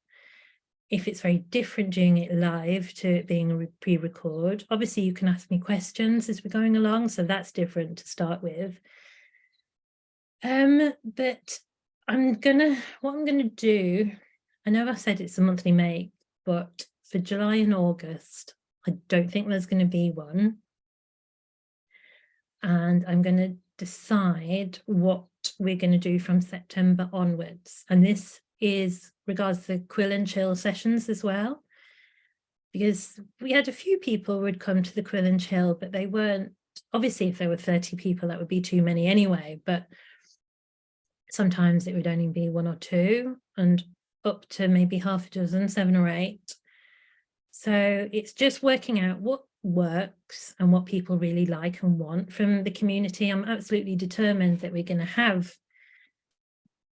if it's very different doing it live to it being a pre-record. Obviously, you can ask me questions as we're going along, so that's different to start with. But what I'm gonna do, I know I said it's a monthly make, but for July and August, I don't think there's going to be one. And I'm going to decide what we're going to do from September onwards. And this is regards to Quill and Chill sessions as well, because we had a few people who would come to the Quill and Chill, but they weren't, obviously if there were 30 people, that would be too many anyway, but sometimes it would only be 1 or 2 and up to maybe half a dozen, 7 or 8. So it's just working out what works and what people really like and want from the community. I'm absolutely determined that we're going to have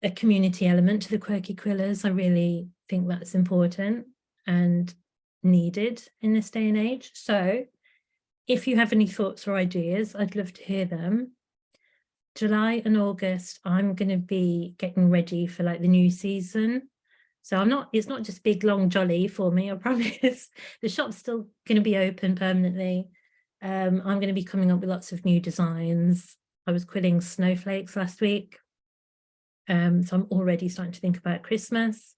a community element to the Quirky Quillers. I really think that's important and needed in this day and age. So if you have any thoughts or ideas, I'd love to hear them. July and August, I'm going to be getting ready for like the new season. So it's not just big, long jolly for me, I promise. The shop's still going to be open permanently. I'm going to be coming up with lots of new designs. I was quilling snowflakes last week. So I'm already starting to think about Christmas.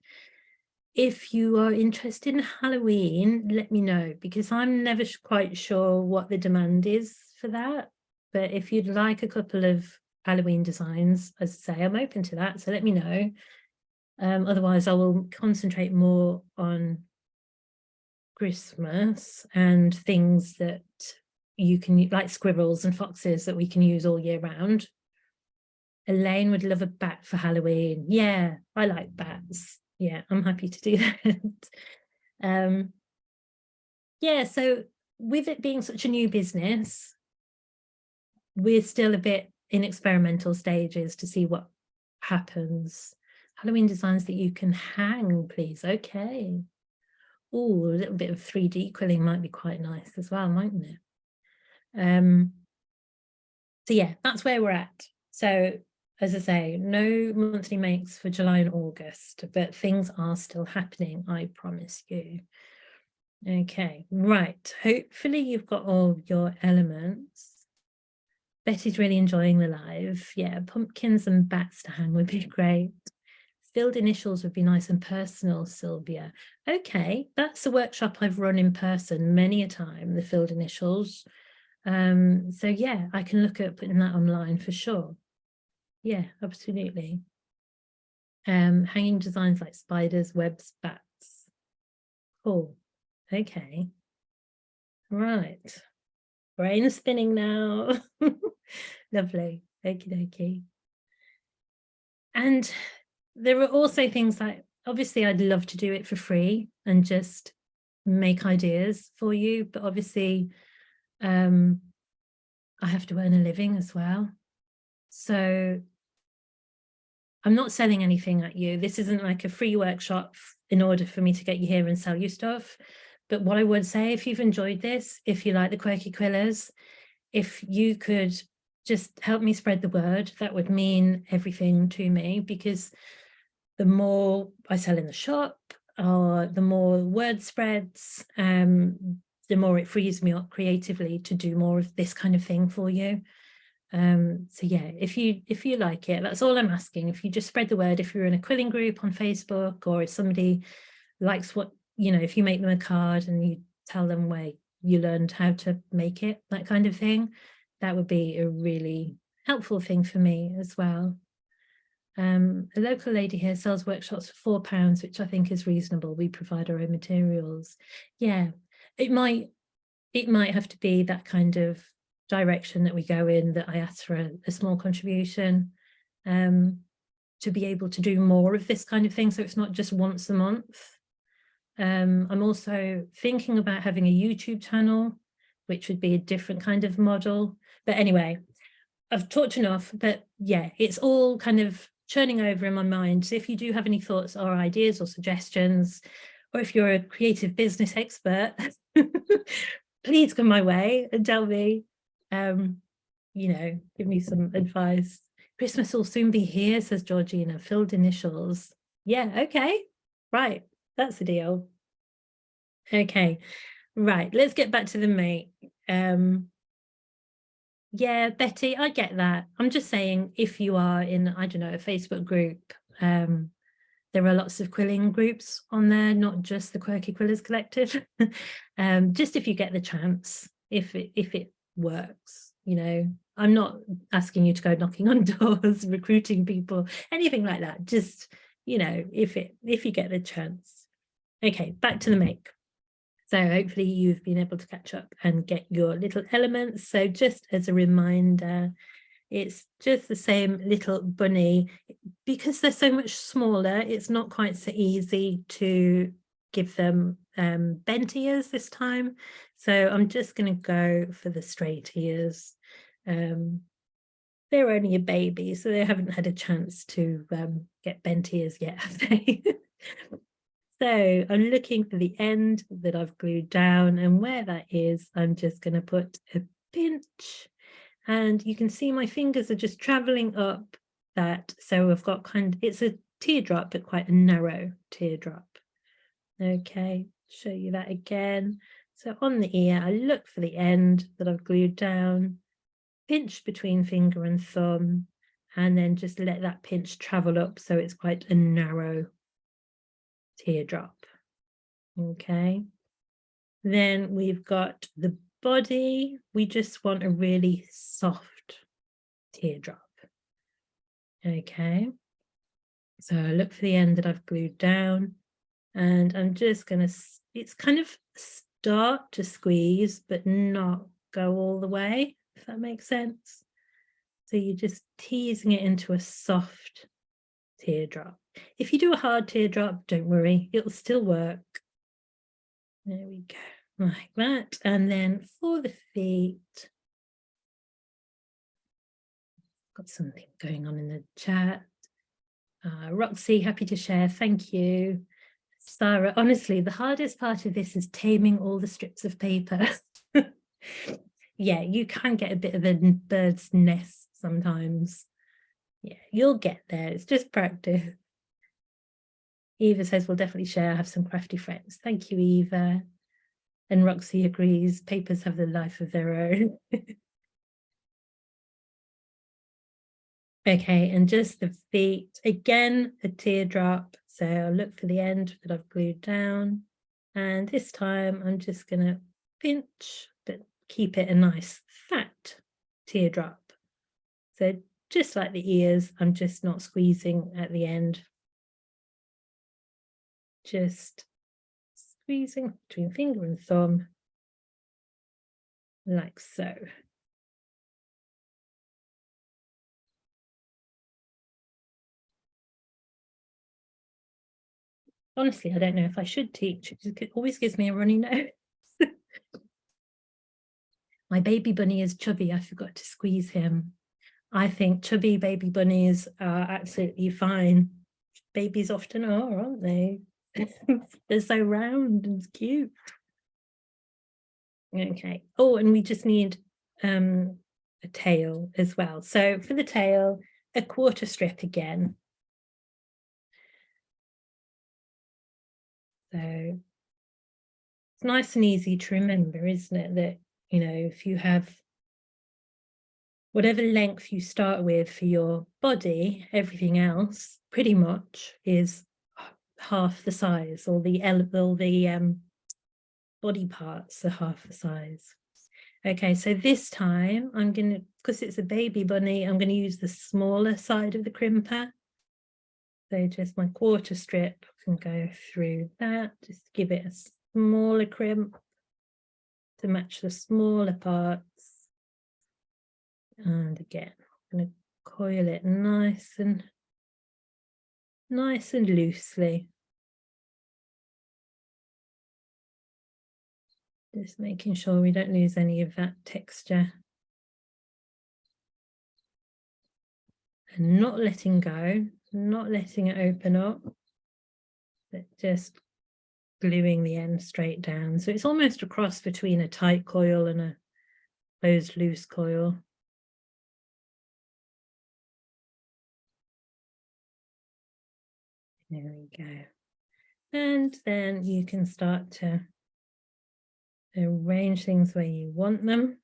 If you are interested in Halloween, let me know, because I'm never quite sure what the demand is for that. But if you'd like a couple of Halloween designs, as I say, I'm open to that. So let me know. Otherwise, I will concentrate more on Christmas and things that you can, like squirrels and foxes that we can use all year round. Elaine would love a bat for Halloween. Yeah, I like bats. Yeah, I'm happy to do that. Yeah, so with it being such a new business, we're still a bit in experimental stages to see what happens. Halloween designs that you can hang, please. Okay. Oh, a little bit of 3D quilling might be quite nice as well, mightn't it? So yeah, that's where we're at. So as I say, no monthly makes for July and August, but things are still happening, I promise you. Okay, right. Hopefully you've got all your elements. Betty's really enjoying the live. Yeah, pumpkins and bats to hang would be great. Filled initials would be nice and personal, Sylvia. Okay, that's a workshop I've run in person many a time, the filled initials. So yeah, I can look at putting that online for sure. Yeah, absolutely. Hanging designs like spiders, webs, bats. Cool. Okay. Right. Brain spinning now. Lovely. Okie dokie. And there are also things like, obviously I'd love to do it for free and just make ideas for you, but obviously I have to earn a living as well. So I'm not selling anything at you. This isn't like a free workshop in order for me to get you here and sell you stuff. But what I would say, if you've enjoyed this, if you like the Quirky Quillers, if you could just help me spread the word, that would mean everything to me, because the more I sell in the shop, or the more word spreads, the more it frees me up creatively to do more of this kind of thing for you. So yeah, if you like it, that's all I'm asking. If you just spread the word, if you're in a quilling group on Facebook, or if somebody likes what, you know, if you make them a card and you tell them where you learned how to make it, that kind of thing, that would be a really helpful thing for me as well. A local lady here sells workshops for £4, which I think is reasonable. We provide our own materials. Yeah, it might have to be that kind of direction that we go in, that I ask for a small contribution to be able to do more of this kind of thing, so it's not just once a month. I'm also thinking about having a YouTube channel, which would be a different kind of model. But anyway, I've talked enough, but yeah, it's all kind of churning over in my mind. So if you do have any thoughts or ideas or suggestions, or if you're a creative business expert, please come my way and tell me, you know, give me some advice. Christmas will soon be here, says Georgina. Filled initials. Yeah, okay, right. That's the deal. Okay, right, let's get back to the mate. Yeah, Betty, I get that. I'm just saying, if you are in, I don't know, a Facebook group, there are lots of quilling groups on there, not just the Quirky Quillers Collective. Just if you get the chance, if it works, you know. I'm not asking you to go knocking on doors, recruiting people, anything like that. Just, you know, if you get the chance. Okay, back to the make. So hopefully you've been able to catch up and get your little elements. So just as a reminder, it's just the same little bunny. Because they're so much smaller, it's not quite so easy to give them bent ears this time. So I'm just going to go for the straight ears. They're only a baby, so they haven't had a chance to get bent ears yet, have they? So I'm looking for the end that I've glued down, and where that is, I'm just going to put a pinch, and you can see my fingers are just traveling up that. So I've got it's a teardrop, but quite a narrow teardrop. Okay, show you that again. So on the ear, I look for the end that I've glued down, pinch between finger and thumb, and then just let that pinch travel up so it's quite a narrow teardrop. Okay, then we've got the body. We just want a really soft teardrop. Okay, so I look for the end that I've glued down, and I'm just going to, it's kind of start to squeeze, but not go all the way, if that makes sense. So you're just teasing it into a soft teardrop. If you do a hard teardrop, don't worry, it'll still work. There we go, like that. And then for the feet, got something going on in the chat. Roxy, happy to share, thank you. Sarah, honestly, the hardest part of this is taming all the strips of paper. Yeah, you can get a bit of a bird's nest sometimes. Yeah, you'll get there. It's just practice. Eva says, we'll definitely share. I have some crafty friends. Thank you, Eva. And Roxy agrees, papers have the life of their own. Okay, and just the feet. Again, a teardrop. So I'll look for the end that I've glued down. And this time I'm just going to pinch, but keep it a nice fat teardrop. So just like the ears, I'm just not squeezing at the end. Just squeezing between finger and thumb, like so. Honestly, I don't know if I should teach. It always gives me a runny nose. My baby bunny is chubby. I forgot to squeeze him. I think chubby baby bunnies are absolutely fine. Babies often are, aren't they? They're so round and cute. Okay. Oh, and we just need a tail as well. So for the tail, a quarter strip again. So it's nice and easy to remember, isn't it? That, you know, if you have whatever length you start with for your body, everything else pretty much is half the size, or the body parts are half the size. Okay, so this time I'm going to, because it's a baby bunny, I'm going to use the smaller side of the crimper. So just my quarter strip can go through that, just give it a smaller crimp to match the smaller parts. And again, I'm going to coil it nice and loosely. Just making sure we don't lose any of that texture. And not letting go, not letting it open up, but just gluing the end straight down. So it's almost a cross between a tight coil and a closed loose coil. There we go. And then you can start to arrange things where you want them.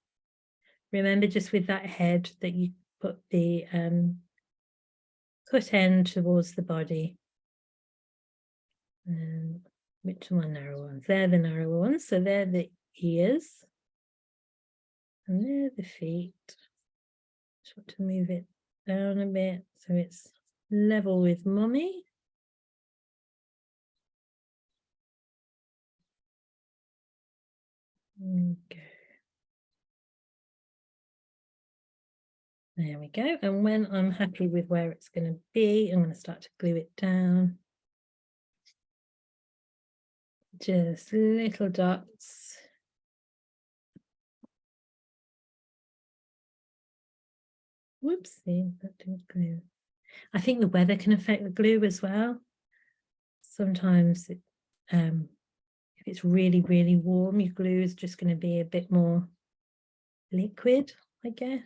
Remember, just with that head, that you put the cut end towards the body. And which are my narrow ones? They're the narrow ones. So they're the ears. And they're the feet. Just want to move it down a bit so it's level with mummy. Okay. There we go. And when I'm happy with where it's going to be, I'm going to start to glue it down. Just little dots. Whoopsie, that didn't glue. I think the weather can affect the glue as well. Sometimes it, if it's really, really warm, your glue is just going to be a bit more liquid, I guess.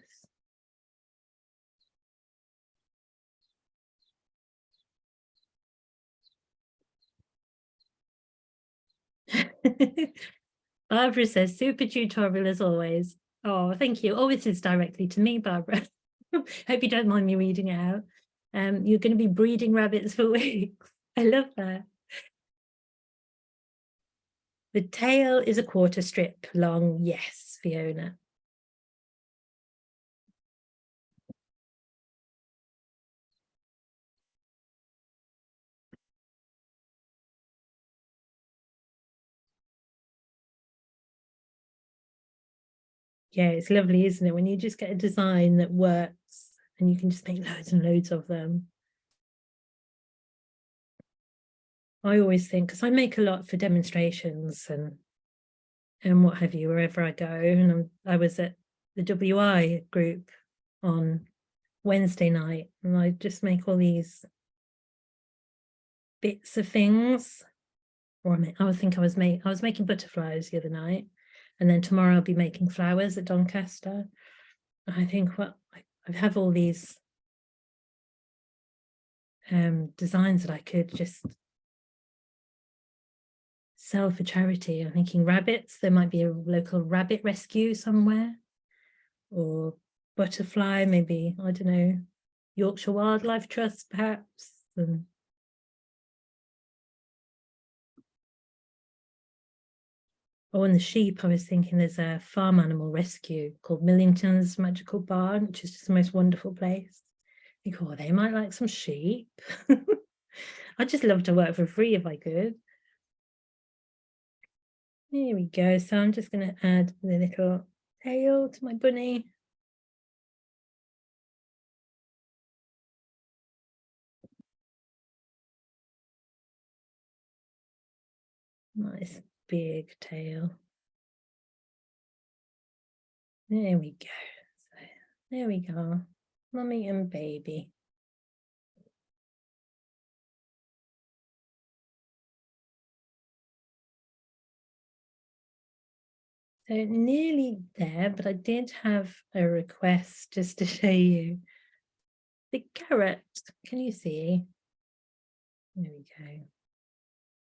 Barbara says, super tutorial as always. Oh, thank you. Oh, this is directly to me, Barbara. Hope you don't mind me reading it out. You're going to be breeding rabbits for weeks. I love that. The tail is a quarter strip long. Yes, Fiona. Yeah, it's lovely, isn't it? When you just get a design that works and you can just make loads and loads of them. I always think, because I make a lot for demonstrations and what have you, wherever I go. And I was at the WI group on Wednesday night, and I just make all these bits of things. Or I was making butterflies the other night, and then tomorrow I'll be making flowers at Doncaster. I think, well, I have all these designs that I could just sell for charity. I'm thinking rabbits. There might be a local rabbit rescue somewhere, or butterfly, maybe, I don't know, Yorkshire Wildlife Trust perhaps. And the sheep, I was thinking there's a farm animal rescue called Millington's Magical Barn, which is just the most wonderful place. I think, oh, they might like some sheep. I'd just love to work for free if I could. There we go. So I'm just going to add the little tail to my bunny. Nice big tail. There we go. So there we go. Mummy and baby. So nearly there, but I did have a request just to show you the carrot. Can you see? There we go.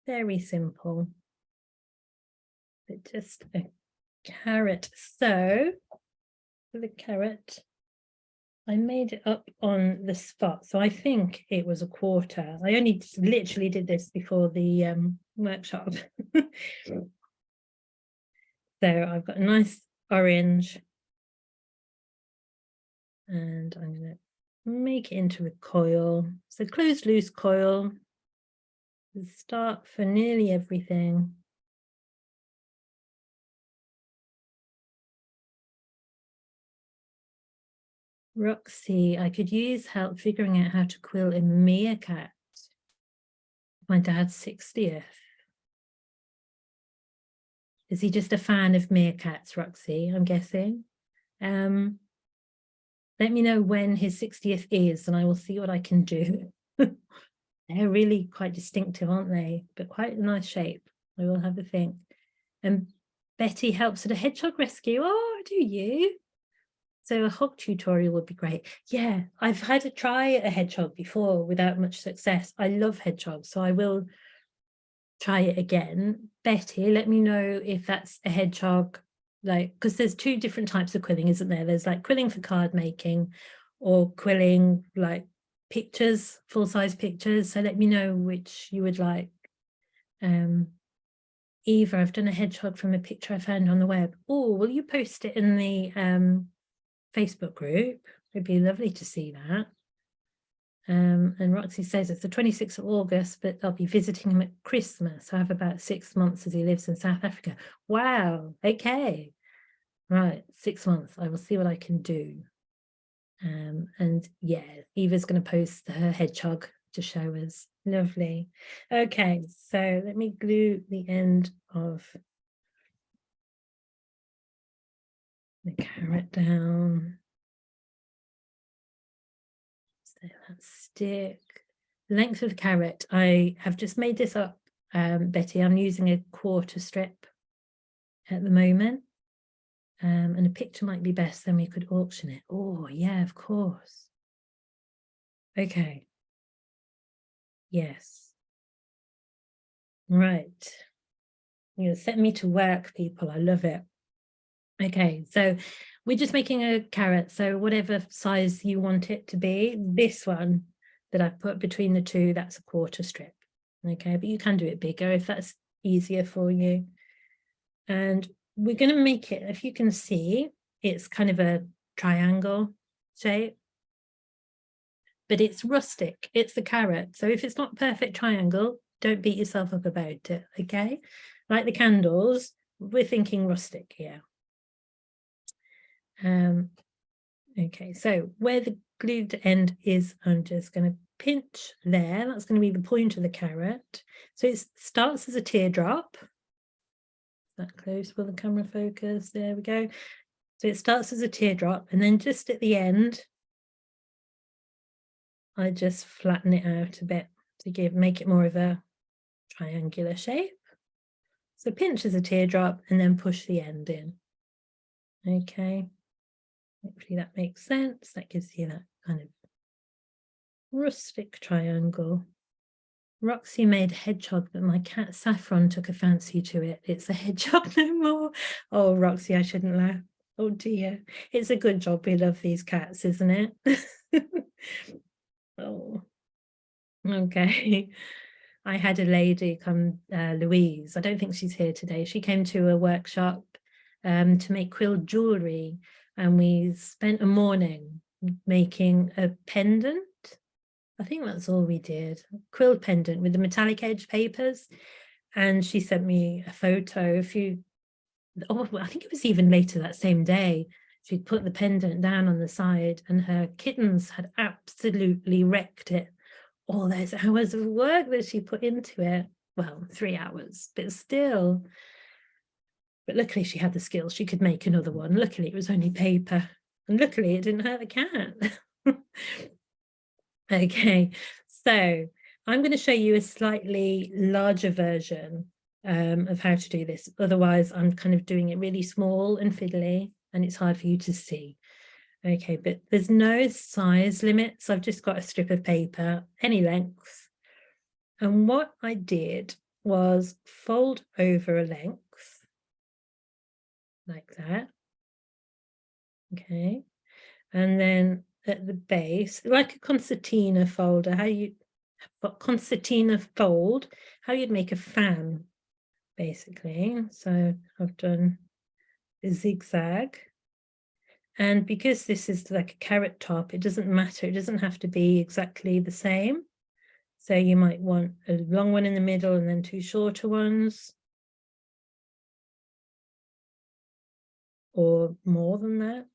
Very simple, but just a carrot. So for the carrot, I made it up on the spot. So I think it was a quarter. I only literally did this before the workshop. So I've got a nice orange, and I'm going to make it into a coil. So closed loose coil. Start for nearly everything. Roxy, I could use help figuring out how to quill a meerkat. My dad's 60th. Is he just a fan of meerkats, Roxy? I'm guessing. Let me know when his 60th is, and I will see what I can do. They're really quite distinctive, aren't they? But quite a nice shape. I will have a think. And Betty helps at a hedgehog rescue. Oh, do you? So a hog tutorial would be great. Yeah, I've had to try a hedgehog before without much success. I love hedgehogs, so I will try it again. Betty, let me know if that's a hedgehog, like, because there's two different types of quilling, isn't there? There's like quilling for card making or quilling like pictures, full-size pictures. So let me know which you would like. Eva, I've done a hedgehog from a picture I found on the web. Oh, will you post it in the Facebook group? It'd be lovely to see that. And Roxy says it's the 26th of August, but I'll be visiting him at Christmas. I have about 6 months as he lives in South Africa. Wow, okay. Right, 6 months. I will see what I can do. And yeah, Eva's going to post her hedgehog to show us. Lovely. Okay, so let me glue the end of the carrot down. So that stick. Length of the carrot. I have just made this up, Betty. I'm using a quarter strip at the moment. And a picture might be best, then we could auction it. Oh, yeah, of course. Okay. Yes. Right. You're setting me to work, people. I love it. Okay, so we're just making a carrot. So whatever size you want it to be, this one that I've put between the two, that's a quarter strip. Okay, but you can do it bigger if that's easier for you. And we're going to make it, if you can see, it's kind of a triangle shape, but it's rustic. It's the carrot. So if it's not perfect triangle, don't beat yourself up about it, okay? Like the candles, we're thinking rustic here. Okay, so where the glued end is, I'm just going to pinch there. That's going to be the point of the carrot. So it starts as a teardrop. That close, will the camera focus? There we go. So it starts as a teardrop, and then just at the end, I just flatten it out a bit to make it more of a triangular shape. So pinch as a teardrop and then push the end in. Okay, hopefully that makes sense. That gives you that kind of rustic triangle. Roxy made a hedgehog, but my cat Saffron took a fancy to it. It's a hedgehog no more. Oh, Roxy, I shouldn't laugh. Oh dear. It's a good job we love these cats, isn't it? Oh, okay. I had a lady come, Louise, I don't think she's here today. She came to a workshop to make quilled jewellery, and we spent a morning making a pendant. I think that's all we did. Quilled pendant with the metallic edge papers. And she sent me a photo, I think it was even later that same day. She'd put the pendant down on the side and her kittens had absolutely wrecked it. All those hours of work that she put into it. Well, 3 hours, but still. But luckily she had the skills. She could make another one. Luckily it was only paper. And luckily it didn't hurt the cat. Okay, so I'm going to show you a slightly larger version of how to do this. Otherwise, I'm kind of doing it really small and fiddly, and it's hard for you to see. Okay, but there's no size limits. I've just got a strip of paper, any length. And what I did was fold over a length like that. Okay, and then at the base, like a concertina folder, concertina fold, how you'd make a fan, basically. So I've done a zigzag. And because this is like a carrot top, it doesn't matter. It doesn't have to be exactly the same. So you might want a long one in the middle and then 2 shorter ones. Or more than that.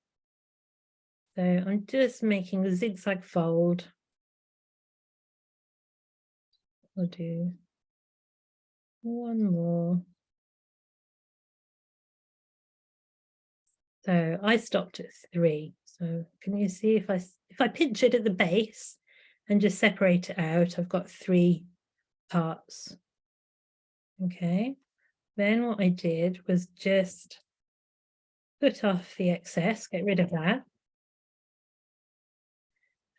So I'm just making a zigzag fold. I'll do one more. So I stopped at 3. So can you see if I pinch it at the base and just separate it out, I've got 3 parts. Okay. Then what I did was just cut off the excess, get rid of that.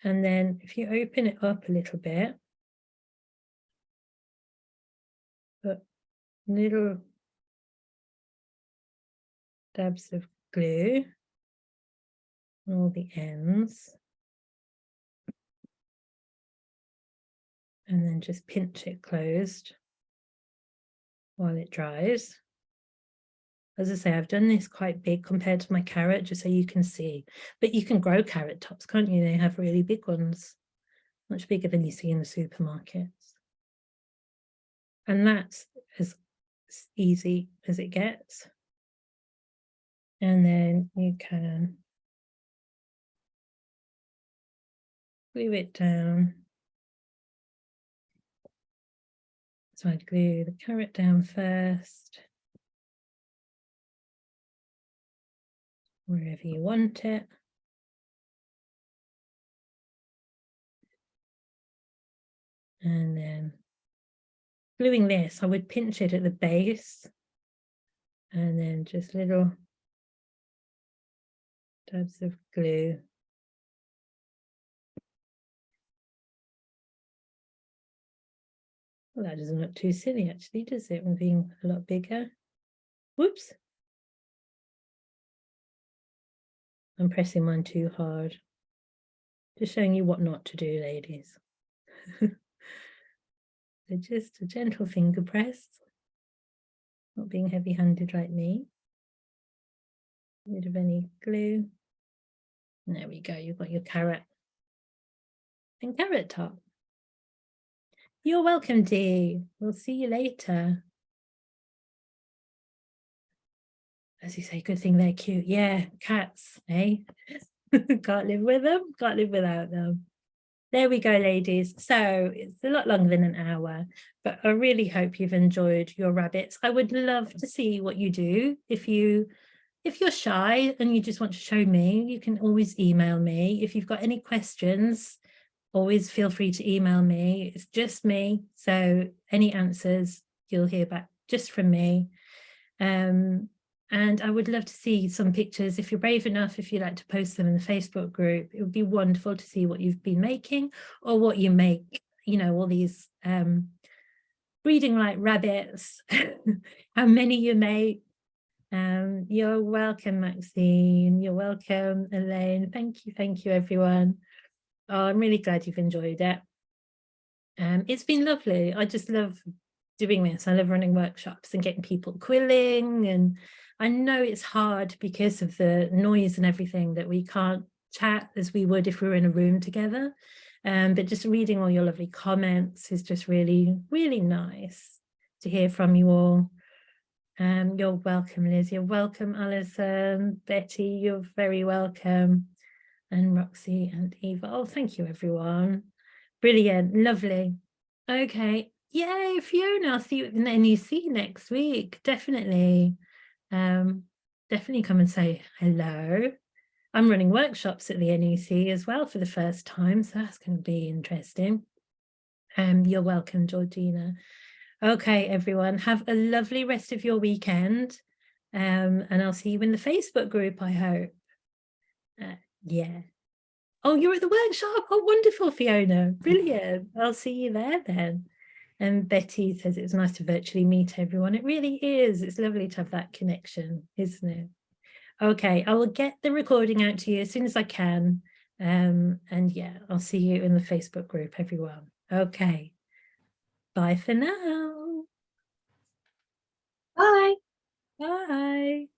And then if you open it up a little bit, put little dabs of glue on all the ends. And then just pinch it closed while it dries. As I say, I've done this quite big compared to my carrot, just so you can see. But you can grow carrot tops, can't you? They have really big ones, much bigger than you see in the supermarkets. And that's as easy as it gets. And then you can glue it down. So I'd glue the carrot down first, wherever you want it. And then gluing this, I would pinch it at the base and then just little dabs of glue. Well, that doesn't look too silly actually, does it? With being a lot bigger. Whoops. I'm pressing mine too hard. Just showing you what not to do, ladies. So just a gentle finger press. Not being heavy-handed like me. Rid of any glue. And there we go, you've got your carrot and carrot top. You're welcome, Dee. We'll see you later. As you say, good thing they're cute. Yeah, cats, eh? Can't live with them, can't live without them. There we go, ladies. So it's a lot longer than an hour, but I really hope you've enjoyed your rabbits. I would love to see what you do. If you're shy and you just want to show me, you can always email me. If you've got any questions, always feel free to email me. It's just me. So any answers you'll hear back just from me. And I would love to see some pictures. If you're brave enough, if you'd like to post them in the Facebook group, it would be wonderful to see what you've been making or what you make, you know, all these breeding like rabbits, how many you make. You're welcome, Maxine. You're welcome, Elaine. Thank you, everyone. Oh, I'm really glad you've enjoyed it. It's been lovely. I just love doing this. I love running workshops and getting people quilling, and I know it's hard because of the noise and everything that we can't chat as we would if we were in a room together. But just reading all your lovely comments is just really, really nice to hear from you all. You're welcome, Liz. You're welcome, Alison. Betty, you're very welcome. And Roxy and Eva. Oh, thank you, everyone. Brilliant, lovely. Okay, yay, Fiona. I'll see you at the NEC next week. Definitely. Definitely come and say hello. I'm running workshops at the NEC as well for the first time, so that's going to be interesting. You're welcome, Georgina. Okay, everyone, have a lovely rest of your weekend. And I'll see you in the Facebook group, I hope. Yeah. Oh, you're at the workshop. Oh, wonderful, Fiona. Brilliant. I'll see you there then. And Betty says it's nice to virtually meet everyone. It really is. It's lovely to have that connection, isn't it? Okay, I will get the recording out to you as soon as I can. And yeah, I'll see you in the Facebook group, everyone. Okay. Bye for now. Bye. Bye.